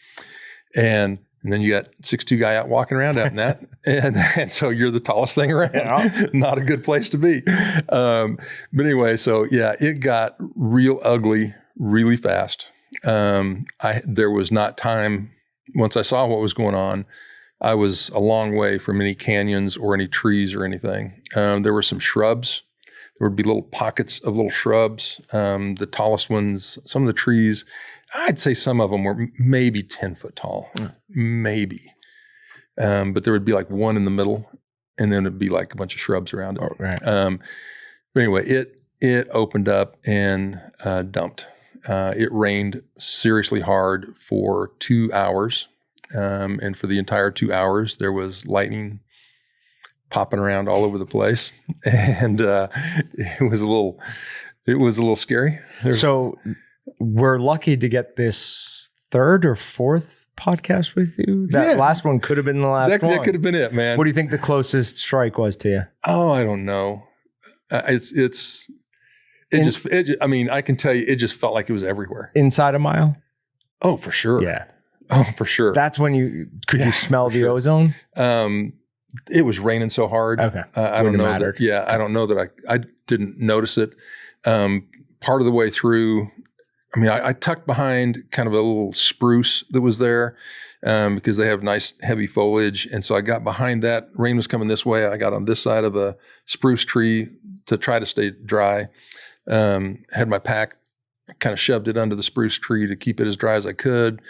And then you got 6'2" guy out walking around out in that. And so you're the tallest thing around. Yeah. Not a good place to be. But anyway, so yeah, it got real ugly really fast. There was not time. Once I saw what was going on, I was a long way from any canyons or any trees or anything. There were some shrubs. There would be little pockets of little shrubs. The tallest ones, some of the trees, I'd say some of them were maybe 10 foot tall, maybe. But there would be one in the middle, and then it'd be a bunch of shrubs around it. Oh, right. But anyway, it opened up and dumped. It rained seriously hard for 2 hours. And for the entire 2 hours, there was lightning popping around all over the place. And it was a little scary. So we're lucky to get this third or fourth podcast with you. That last one could have been the last one. That could have been it, man. What do you think the closest strike was to you? Oh, I don't know. I mean, I can tell you, it just felt like it was everywhere. Inside a mile? Oh, for sure. Yeah. Oh, for sure. That's when you smell the ozone? It was raining so hard. Okay. I don't know. I don't know that I didn't notice it. Part of the way through, I mean, I tucked behind kind of a little spruce that was there because they have nice heavy foliage. And so I got behind that. Rain was coming this way. I got on this side of a spruce tree to try to stay dry. Had my pack, kind of shoved it under the spruce tree to keep it as dry as I could.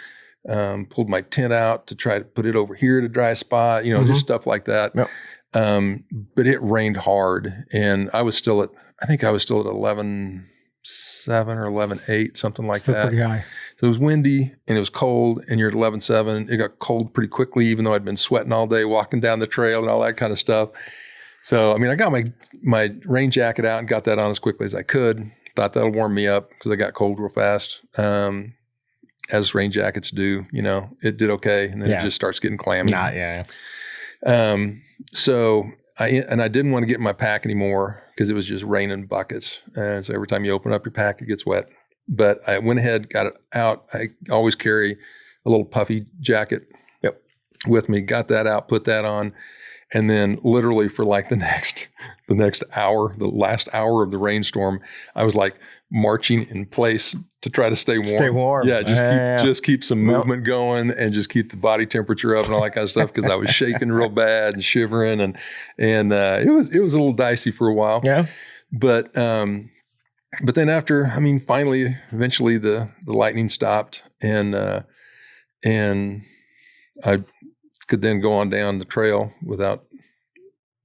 Pulled my tent out to try to put it over here to dry spot, just stuff like that. Yep. But it rained hard, and I think I was still at 11.7 or 11.8, something like still that. Pretty high. So it was windy and it was cold, and you're at 11.7. It got cold pretty quickly, even though I'd been sweating all day walking down the trail and all that kind of stuff. So, I mean, I got my rain jacket out and got that on as quickly as I could. Thought that'll warm me up because I got cold real fast. As rain jackets do, it did okay. And then it just starts getting clammy. So I didn't want to get in my pack anymore because it was just raining buckets. And so every time you open up your pack, it gets wet. But I went ahead, got it out. I always carry a little puffy jacket with me, got that out, put that on. And then literally for like the next hour, the last hour of the rainstorm, I was like marching in place to try to stay warm. Stay warm. Yeah, just keep some movement going and just keep the body temperature up and all that kind of stuff because I was shaking real bad and shivering and it was a little dicey for a while. Yeah. But then after, finally, eventually the lightning stopped and I could then go on down the trail without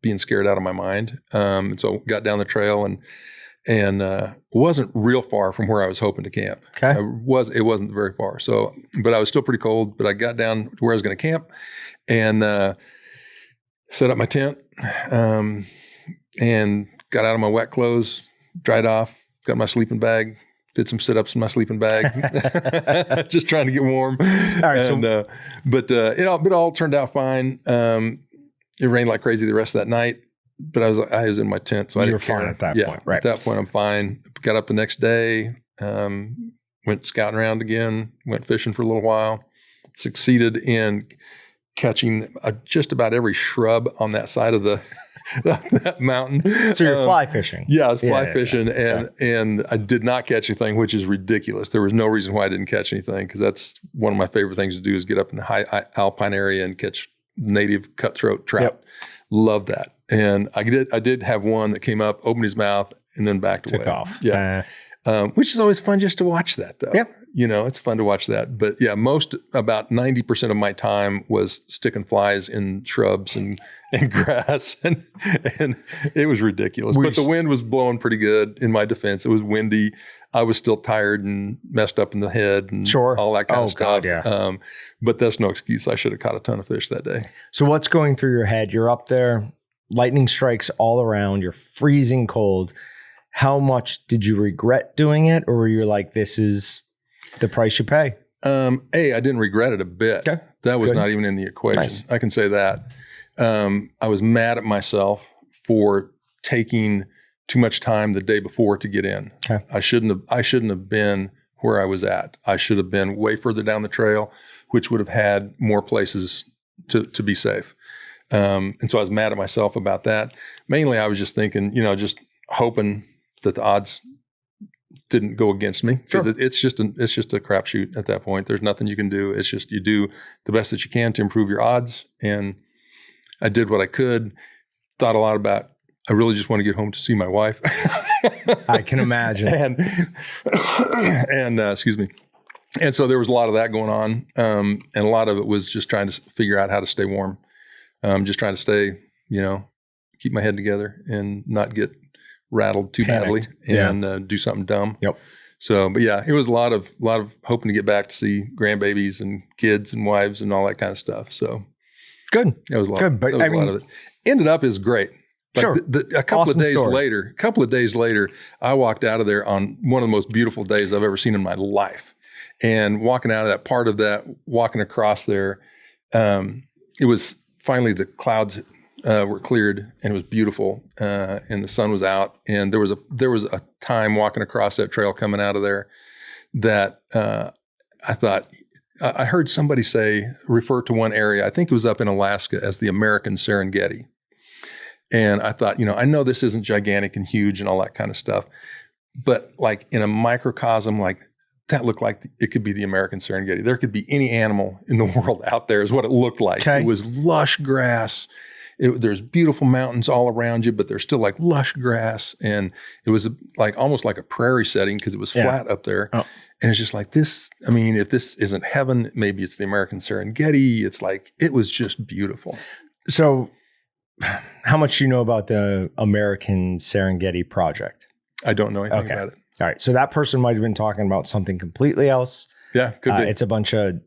being scared out of my mind. And so got down the trail and wasn't real far from where I was hoping to camp. Okay. It wasn't very far. So, but I was still pretty cold, but I got down to where I was going to camp and set up my tent and got out of my wet clothes, dried off, got my sleeping bag, did some sit-ups in my sleeping bag, just trying to get warm. All right, but it all turned out fine. It rained like crazy the rest of that night, but I was in my tent, so I didn't care. Fine at that point, right? At that point, I'm fine. Got up the next day, went scouting around again, went fishing for a little while, succeeded in catching just about every shrub on that side of that mountain. So you're fly fishing. Yeah, I was fly fishing and I did not catch anything, which is ridiculous. There was no reason why I didn't catch anything because that's one of my favorite things to do is get up in the high alpine area and catch native cutthroat trout. Yep. Love that. And I did have one that came up, opened his mouth, and then backed away. Took off. Yeah. Which is always fun just to watch that though. Yep. It's fun to watch that. But yeah, about 90% of my time was sticking flies in shrubs and grass and it was ridiculous. But the wind was blowing pretty good in my defense. It was windy. I was still tired and messed up in the head and all that kind of stuff. God, yeah. But that's no excuse. I should have caught a ton of fish that day. So what's going through your head? You're up there, lightning strikes all around, you're freezing cold. How much did you regret doing it? Or were you like, this is the price you pay? I didn't regret it a bit. Okay. That was not even in the equation. Nice. I can say that. I was mad at myself for taking too much time the day before to get in. Okay. I shouldn't have been where I was at. I should have been way further down the trail, which would have had more places to be safe. And so I was mad at myself about that. Mainly I was just thinking, just hoping that the odds didn't go against me because it's just a crapshoot at that point. There's nothing you can do. It's just you do the best that you can to improve your odds. And I did what I could. Thought a lot about. I really just want to get home to see my wife. I can imagine. And excuse me. And so there was a lot of that going on, and a lot of it was just trying to figure out how to stay warm. Just trying to stay, keep my head together and not get rattled too badly and do something dumb. Yep. So, but yeah, it was a lot of hoping to get back to see grandbabies and kids and wives and all that kind of stuff. So good. That was a lot. Good, but I mean, a lot of it. Ended up is great. Like sure. A couple of days later, I walked out of there on one of the most beautiful days I've ever seen in my life. And walking out of that part of that, walking across there, it was finally the clouds were cleared and it was beautiful, and the sun was out. And there was a time walking across that trail coming out of there that I thought, I heard somebody refer to one area, I think it was up in Alaska, as the American Serengeti. And I thought, I know this isn't gigantic and huge and all that kind of stuff, but like in a microcosm, like that looked like it could be the American Serengeti. There could be any animal in the world out there is what it looked like. Okay. It was lush grass. There's beautiful mountains all around you, but there's still like lush grass. And it was like almost like a prairie setting because it was flat up there. Oh. And it's just like this. I mean, if this isn't heaven, maybe it's the American Serengeti. It's like, it was just beautiful. So how much do you know about the American Serengeti project? I don't know anything about it. All right. So that person might have been talking about something completely else. Yeah, could be. It's a bunch of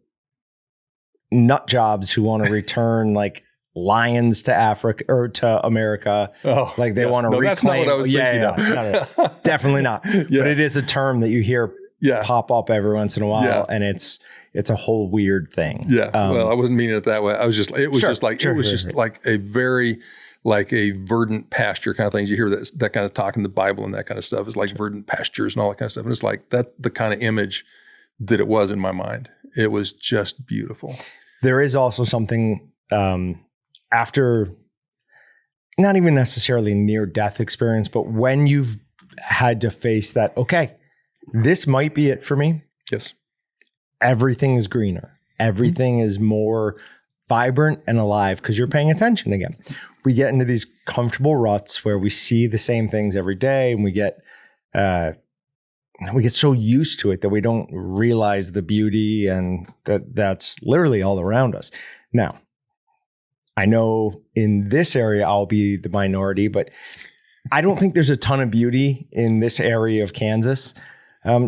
nut jobs who want to return like lions to Africa or to America. Oh, like they want to reclaim. That's not what I was thinking of. No, definitely not. But it is a term that you hear pop up every once in a while, and it's a whole weird thing. Yeah. Well, I wasn't meaning it that way. I was just, it was just like a very, like a verdant pasture kind of things. You hear that kind of talk in the Bible and that kind of stuff is like verdant pastures and all that kind of stuff. And it's like the kind of image that it was in my mind. It was just beautiful. There is also something after not even necessarily near death experience, but when you've had to face that, okay, this might be it for me. Yes. Everything is greener. Everything is more vibrant and alive because you're paying attention again. We get into these comfortable ruts where we see the same things every day, and we get so used to it that we don't realize the beauty and that's literally all around us. Now, I know in this area I'll be the minority, but I don't think there's a ton of beauty in this area of Kansas.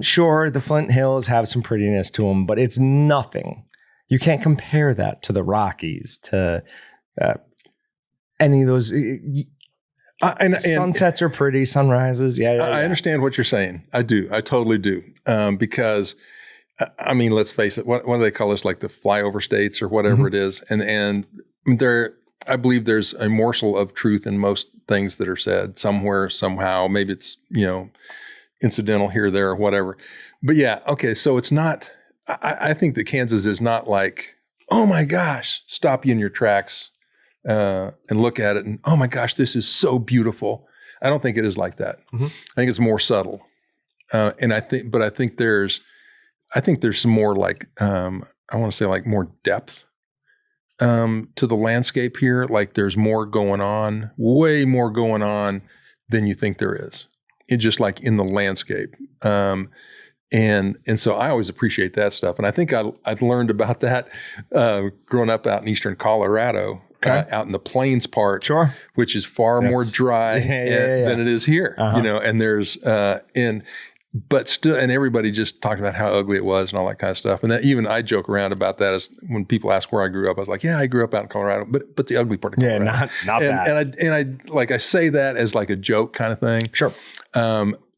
Sure, the Flint Hills have some prettiness to them, but it's nothing. You can't compare that to the Rockies, to any of those. And sunsets are pretty, sunrises. Yeah. I understand what you're saying. I do. I totally do. Because, I mean, let's face it. What do they call this? Like the flyover states or whatever it is. And I believe there's a morsel of truth in most things that are said somewhere, somehow. Maybe it's, incidental here, there, or whatever. But yeah, okay. So it's not, I think that Kansas is not like, oh my gosh, stop you in your tracks and look at it and, oh my gosh, this is so beautiful. I don't think it is like that. Mm-hmm. I think it's more subtle. And I think there's some more like, I want to say like more depth to the landscape here. Like there's more going on, way more going on than you think there is. It's just like in the landscape. And so I always appreciate that stuff. And I think I'd learned about that growing up out in eastern Colorado, out in the plains part, which is far more dry than it is here, and there's, but still, and everybody just talked about how ugly it was and all that kind of stuff. And that even I joke around about that as when people ask where I grew up, I was like, yeah, I grew up out in Colorado, but the ugly part of Colorado. Yeah, not bad. And I like, I say that as like a joke kind of thing. Sure.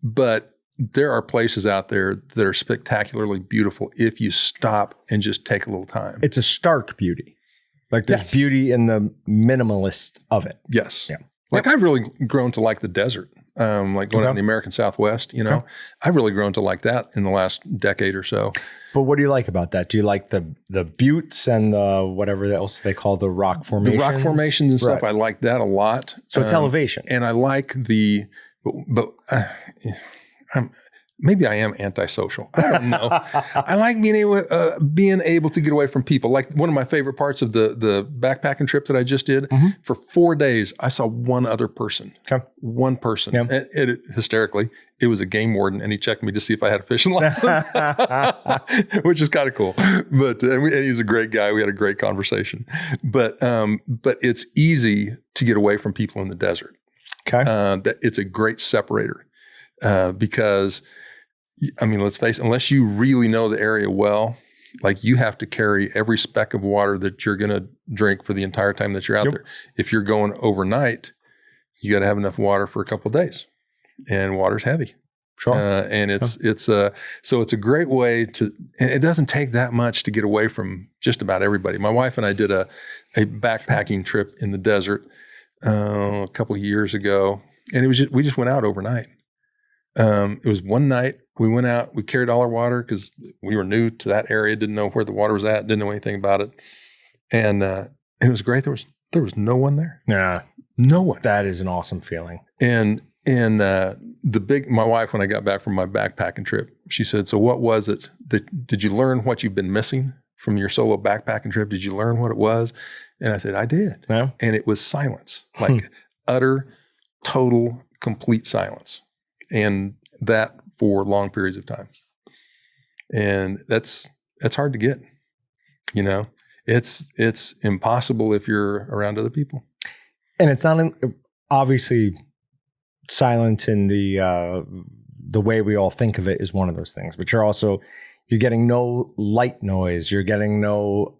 But there are places out there that are spectacularly beautiful if you stop and just take a little time. It's a stark beauty. Like there's beauty in the minimalist of it. Yes. Yeah. Like I've really grown to like the desert. Like going out in the American Southwest, I've really grown to like that in the last decade or so. But what do you like about that? Do you like the buttes and the whatever else they call the rock formations? The rock formations and stuff. I like that a lot. So it's elevation. And I like maybe I am antisocial. I don't know. I like being able to get away from people. Like one of my favorite parts of the backpacking trip that I just did, for 4 days, I saw one other person. Okay. One person. Yeah. And it hysterically, it was a game warden, and he checked me to see if I had a fishing license, which is kind of cool. But and he's a great guy. We had a great conversation. But it's easy to get away from people in the desert. Okay. It's a great separator because I mean, let's face it, unless you really know the area well, like you have to carry every speck of water that you're going to drink for the entire time that you're out there. If you're going overnight, you got to have enough water for a couple of days, and water's heavy. Sure. And so it's a great way to, and it doesn't take that much to get away from just about everybody. My wife and I did a backpacking trip in the desert a couple of years ago, and we just went out overnight. It was one night we went out, we carried all our water because we were new to that area, didn't know where the water was at, didn't know anything about it. And it was great. There was no one there. Yeah. No one. That is an awesome feeling. And my wife, when I got back from my backpacking trip, she said, so what was it did you learn what you've been missing from your solo backpacking trip? Did you learn what it was? And I said, I did. Yeah. And it was silence, like utter, total, complete silence. And that for long periods of time. And that's hard to get, it's impossible if you're around other people. And it's not obviously silence in the way we all think of it is one of those things, but you're getting no light noise. You're getting no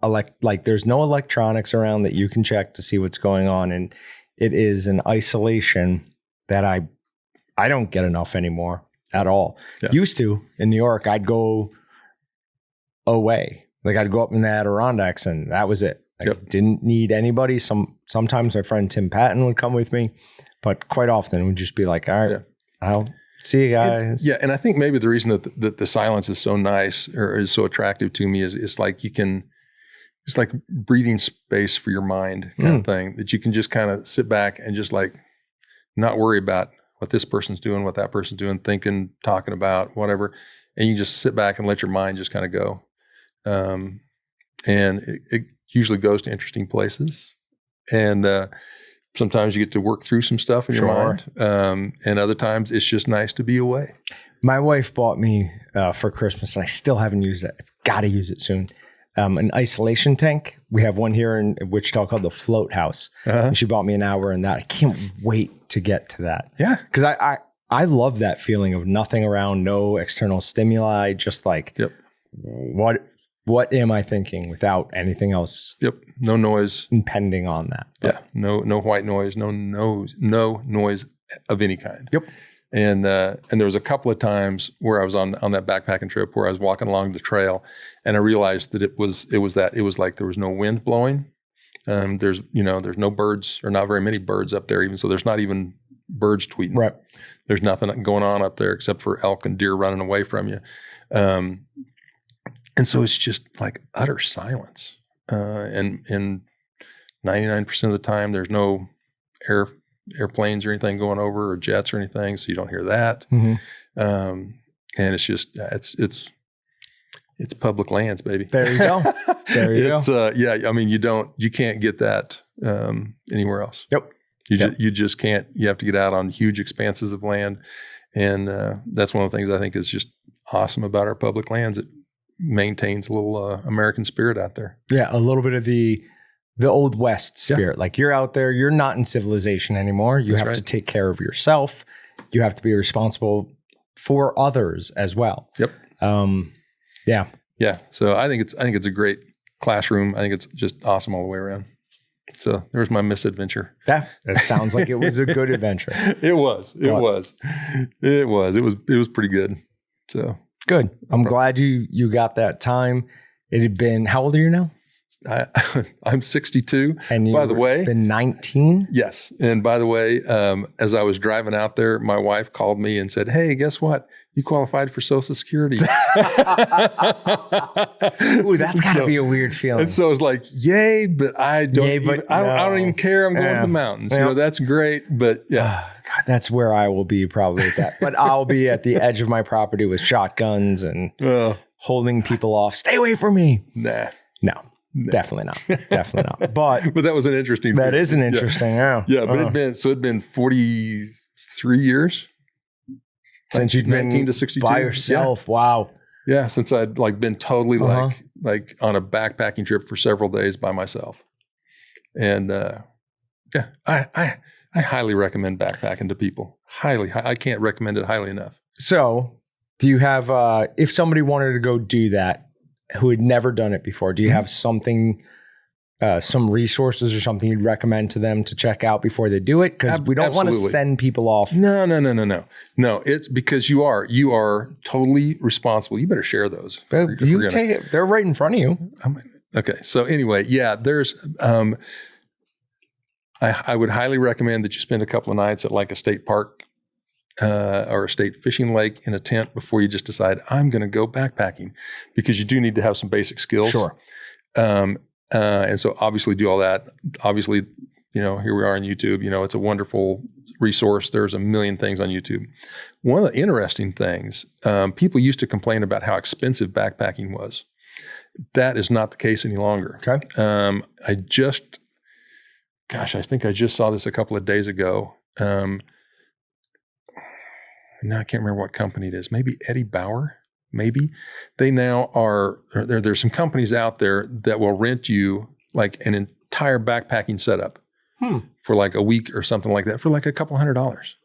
there's no electronics around that you can check to see what's going on. And it is an isolation that I don't get enough anymore at all. Yeah. Used to in New York, I'd go away. Like I'd go up in the Adirondacks and that was it. Didn't need anybody. Sometimes my friend Tim Patton would come with me, but quite often it would just be like, all right, I'll see you guys. And I think maybe the reason that the silence is so nice or is so attractive to me is it's like it's like breathing space for your mind kind of thing, that you can just kind of sit back and just like not worry about what this person's doing, what that person's doing, thinking, talking about, whatever. And you just sit back and let your mind just kind of go. And it usually goes to interesting places. And sometimes you get to work through some stuff in your mind. And other times it's just nice to be away. My wife bought me for Christmas, and I still haven't used it. I've got to use it soon. An isolation tank. We have one here in Wichita called the Float House. And she bought me an hour in that. I can't wait to get to that. Yeah. Because I love that feeling of nothing around, no external stimuli, just like what am I thinking without anything else? Yep. No noise impending on that. But no white noise, no noise of any kind. Yep. And there was a couple of times where I was on that backpacking trip where I was walking along the trail, and I realized that it was like there was no wind blowing. There's no birds, or not very many birds up there even. So there's not even birds tweeting. Right. There's nothing going on up there except for elk and deer running away from you. And so it's just like utter silence. And 99% of the time there's no airplanes or anything going over, or jets or anything. So you don't hear that. Mm-hmm. And it's just, it's public lands, baby. There you go. There you go. I mean, you can't get that anywhere else. Yep. You just can't. You have to get out on huge expanses of land, and that's one of the things I think is just awesome about our public lands. It maintains a little American spirit out there. Yeah, a little bit of the old West spirit. Like you're out there, you're not in civilization anymore. You have to take care of yourself. You have to be responsible for others as well. Yep. Yeah. So I think it's a great classroom. I think it's just awesome all the way around. So there's my misadventure. That sounds like it was a good adventure. It was pretty good. So good. I'm glad you got that time. It had been, how old are you now? I'm 62. And you, by the way, been 19? Yes. And by the way, as I was driving out there, my wife called me and said, "Hey, guess what? You qualified for Social Security." Ooh, that's got to be a weird feeling. And so I was like, "Yay!" But I don't even care. I'm going to the mountains. Yep. That's great. But yeah, God, that's where I will be probably at that. But I'll be at the edge of my property with shotguns and holding people off. Stay away from me. Nah. No. Definitely not. But that was an interesting. That is an interesting. Yeah. But it'd been 43 years since you'd been 19 to 62 by yourself. Yeah. Wow. Yeah, since I'd been totally like on a backpacking trip for several days by myself, and I highly recommend backpacking to people. I can't recommend it highly enough. So Do you have, if somebody wanted to go do that, who had never done it before, do you have something, some resources or something you'd recommend to them to check out before they do it? Because we don't want to send people off. No. No, it's because you are totally responsible. You better share those. You take it. They're right in front of you. Okay. So anyway, yeah, there's, I would highly recommend that you spend a couple of nights at like a state park or a state fishing lake in a tent before you just decide, I'm going to go backpacking, because you do need to have some basic skills. Sure. And so obviously do all that. Obviously, here we are on YouTube, it's a wonderful resource. There's a million things on YouTube. One of the interesting things, people used to complain about how expensive backpacking was. That is not the case any longer. Okay. I think I just saw this a couple of days ago. Now I can't remember what company it is. Maybe Eddie Bauer. Maybe they now there's some companies out there that will rent you like an entire backpacking setup for like a week or something like that for like a couple $100.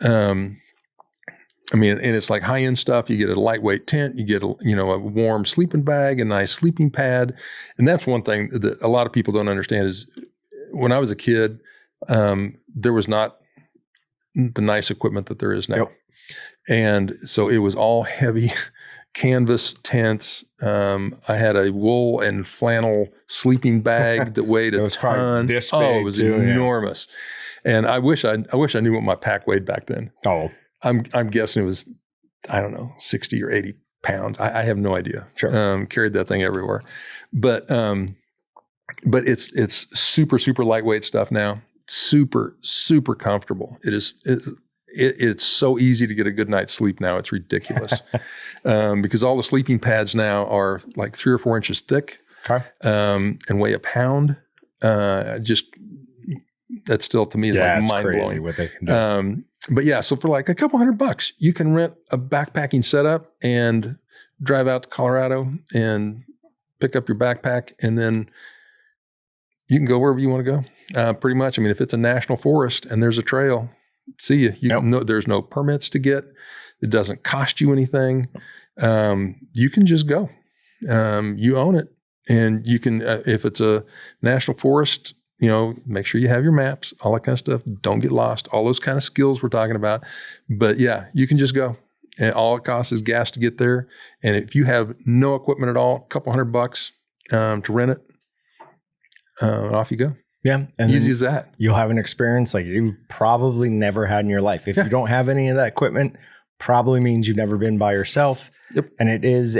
And it's like high-end stuff. You get a lightweight tent, you get a warm sleeping bag, a nice sleeping pad. And that's one thing that a lot of people don't understand is when I was a kid, there was not the nice equipment that there is now. Yep. And so it was all heavy canvas tents. I had a wool and flannel sleeping bag that weighed a ton. This big it was enormous. Yeah. And I wish I knew what my pack weighed back then. Oh, I'm guessing it was, I don't know, 60 or 80 pounds. I have no idea. Sure. Carried that thing everywhere. But it's super, super lightweight stuff now. Super, super comfortable. It's so easy to get a good night's sleep now. It's ridiculous. Because all the sleeping pads now are like 3 or 4 inches thick. Okay. And weigh a pound. That still to me is like mind blowing. What they can do. But yeah, so for like a couple $100, you can rent a backpacking setup and drive out to Colorado and pick up your backpack, and then you can go wherever you want to go. Pretty much. If it's a national forest and there's a trail, see you. There's no permits to get. It doesn't cost you anything. You can just go. You own it, and you can. If it's a national forest, make sure you have your maps, all that kind of stuff. Don't get lost. All those kind of skills we're talking about. But yeah, you can just go, and all it costs is gas to get there. And if you have no equipment at all, a couple $100 to rent it, off you go. Yeah. And easy as that. You'll have an experience like you probably never had in your life. If you don't have any of that equipment, probably means you've never been by yourself. Yep. And it is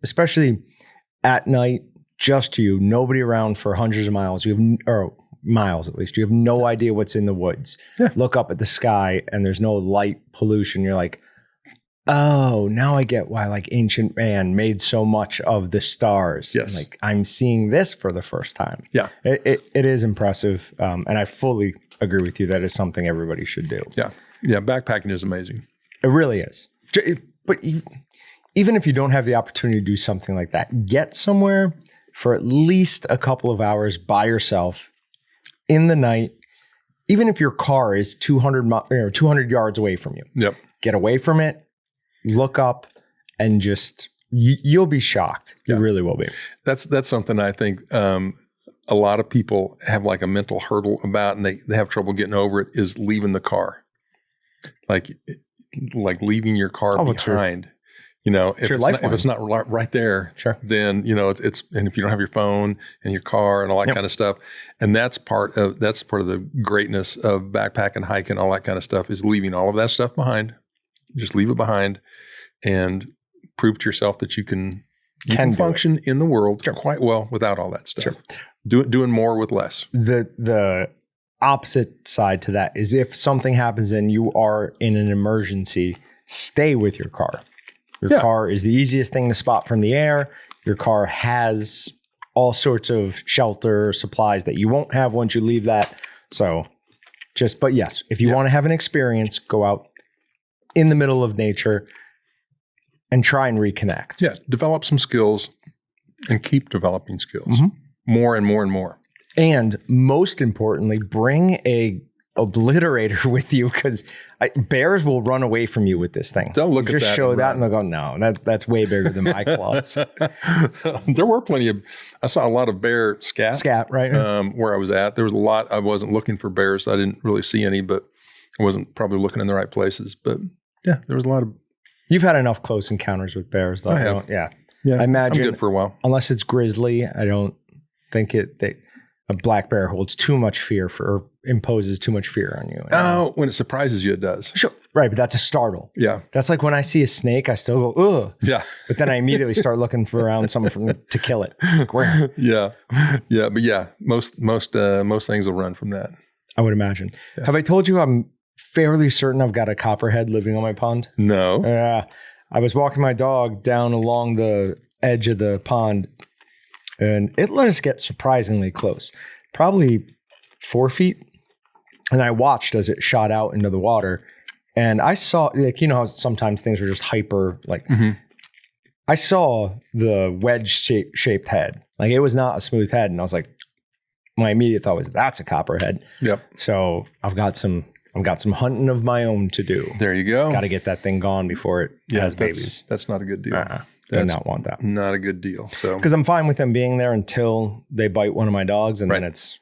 especially at night, just you, nobody around for hundreds of miles. Or miles at least. You have no idea what's in the woods. Yeah. Look up at the sky and there's no light pollution. You're like, oh, now I get why like ancient man made so much of the stars. Yes. Like I'm seeing this for the first time. Yeah. It is impressive. And I fully agree with you. That is something everybody should do. Yeah. Yeah. Backpacking is amazing. It really is. But even if you don't have the opportunity to do something like that, get somewhere for at least a couple of hours by yourself in the night, even if your car is 200 yards away from you. Yep. Get away from it. Look up and just you'll be shocked. You really will be. That's something I think a lot of people have like a mental hurdle about, and they have trouble getting over it, is leaving the car. Like leaving your car behind. If it's not right there, then it's and if you don't have your phone and your car and all that kind of stuff, and that's part of the greatness of backpacking, hiking, all that kind of stuff, is leaving all of that stuff behind. Just leave it behind and prove to yourself that you can function in the world quite well without all that stuff. Sure. Doing more with less. The opposite side to that is if something happens and you are in an emergency, stay with your car. Your car is the easiest thing to spot from the air. Your car has all sorts of shelter supplies that you won't have once you leave that. So but yes, if you want to have an experience, go out in the middle of nature and try and reconnect. Yeah. Develop some skills and keep developing skills more and more and more. And most importantly, bring a Obliterator with you because bears will run away from you with this thing. They'll look at just that show and that run. and they'll go, no, that's way bigger than my claws. There were plenty of, I saw a lot of bear Scat, right? where I was at. There was a lot. I wasn't looking for bears. So I didn't really see any, but I wasn't probably looking in the right places. But yeah, there was a lot of. You've had enough close encounters with bears, though. I have. Yeah. Yeah, I imagine I'm good for a while. Unless it's grizzly, I don't think a black bear holds too much fear or imposes too much fear on you. Oh, when it surprises you, it does. Sure. Right, but that's a startle. Yeah. That's like when I see a snake, I still go, ugh. Yeah. But then I immediately start looking for around something to kill it. Like, where? Yeah. Yeah. But yeah, most things will run from that. I would imagine. Yeah. Have I told you I'm fairly certain I've got a copperhead living on my pond? No. Yeah. I was walking my dog down along the edge of the pond, and it let us get surprisingly close, probably 4 feet. And I watched as it shot out into the water, and I saw, like, how sometimes things are just hyper, like, I saw the wedge-shaped head. Like, it was not a smooth head, and I was like, my immediate thought was, that's a copperhead. Yep. So I've got some hunting of my own to do. There you go. Got to get that thing gone before it has babies. That's not a good deal. Do not want that. Not a good deal. So because I'm fine with them being there until they bite one of my dogs, and Right. then it's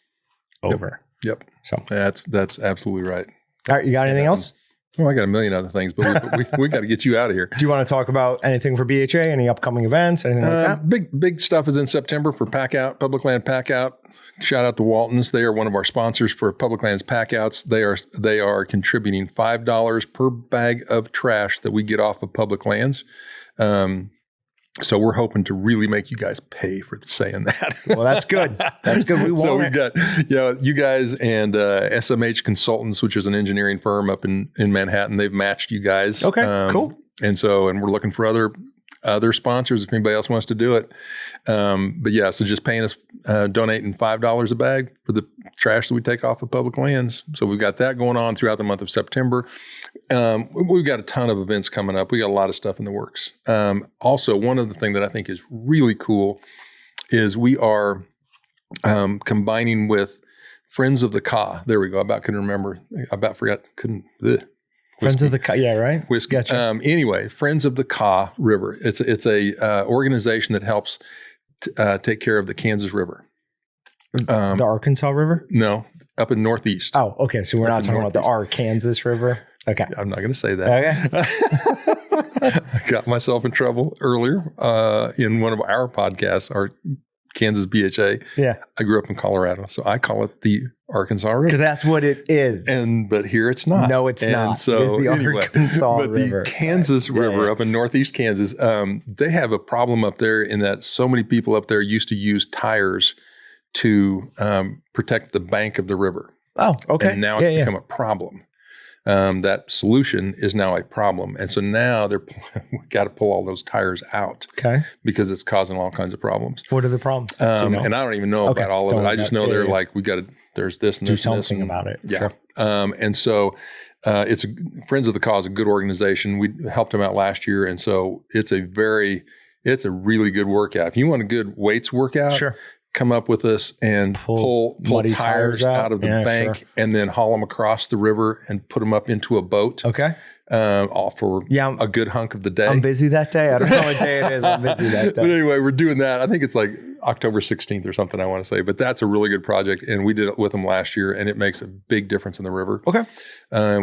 over. Yep. So that's absolutely right. all right, you got anything else? Oh, I got a million other things, but we got to get you out of here. Do you want to talk about anything for BHA? Any upcoming events? Anything like that? Big stuff is in September for Pack Out, Public Land Pack Out. Shout out to Waltons. They are one of our sponsors for Public Lands Pack Outs. They are contributing $5 per bag of trash that we get off of public lands. So we're hoping to really make you guys pay for saying that. Well, that's good. That's good. We want So we've it. got, you guys and SMH Consultants, which is an engineering firm up in Manhattan. They've matched you guys. Okay, cool. And we're looking for other sponsors if anybody else wants to do it. But yeah, so just paying us, donating $5 a bag for the trash that we take off of public lands. So we've got that going on throughout the month of September. We've got a ton of events coming up. We got a lot of stuff in the works. Also, one of the things that I think is really cool is we are combining with Friends of the Caw. There we go. I about couldn't remember. I about forgot. Couldn't. Friends of the Caw. Yeah, right. Whiskey. Gotcha. Anyway, Friends of the Caw River. It's a organization that helps take care of the Kansas River. The Arkansas River? No, up in Northeast. Oh, okay. So we're not talking about the Arkansas River. Okay. I'm not going to say that. Okay. I got myself in trouble earlier in one of our podcasts, our Kansas BHA. Yeah. I grew up in Colorado, so I call it the Arkansas River. Because that's what it is. But here it's not. No, it's not. So It is the Arkansas River. The Kansas River yeah. up in Northeast Kansas, they have a problem up there in that so many people up there used to use tires to protect the bank of the river. Oh, okay. And now it's become a problem. That solution is now a problem. And so now we got to pull all those tires out. Okay. Because it's causing all kinds of problems. What are the problems? And I don't even know about all of it. I just know they're like, there's this and do this and this. something about it. Yeah. Sure. And so Friends of the Caw is a good organization. We helped them out last year. And so it's a really good workout. If you want a good weights workout, Sure. come up with us and pull tires out of the bank and then haul them across the river and put them up into a boat. Okay. All for a good hunk of the day. I'm busy that day. I don't know what day it is. I'm busy that day. But anyway, we're doing that. I think it's like October 16th or something, I want to say. But that's a really good project. And we did it with them last year, and it makes a big difference in the river. Okay.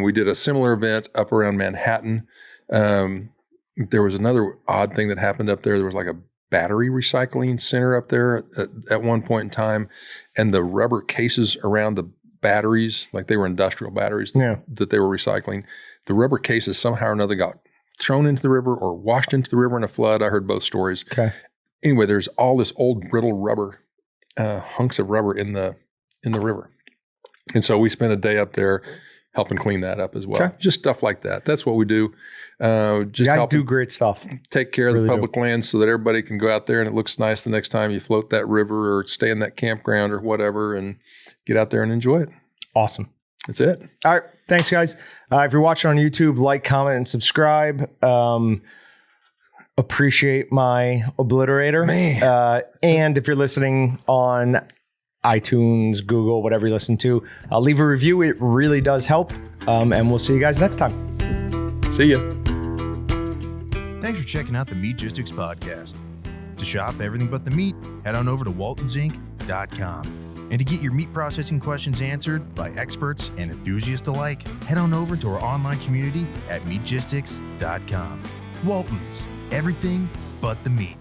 We did a similar event up around Manhattan. There was another odd thing that happened up there. There was like a battery recycling center up there at one point in time, and the rubber cases around the batteries, like they were industrial batteries that they were recycling, the rubber cases somehow or another got thrown into the river or washed into the river in a flood. I heard both stories. Okay. Anyway, there's all this old brittle rubber, hunks of rubber in the river, and so we spent a day up there helping clean that up as well. Okay. Just stuff like that. That's what we do. Just you guys do great stuff. Take care of the public lands so that everybody can go out there and it looks nice the next time you float that river or stay in that campground or whatever and get out there and enjoy it. Awesome. That's it. All right. Thanks, guys. If you're watching on YouTube, like, comment, and subscribe. Appreciate my Obliterator. Man. And if you're listening on iTunes, Google, whatever you listen to. Leave a review. It really does help. And we'll see you guys next time. See ya. Thanks for checking out the Meatgistics podcast. To shop everything but the meat, head on over to waltonsinc.com. And to get your meat processing questions answered by experts and enthusiasts alike, head on over to our online community at meatgistics.com. Walton's, everything but the meat.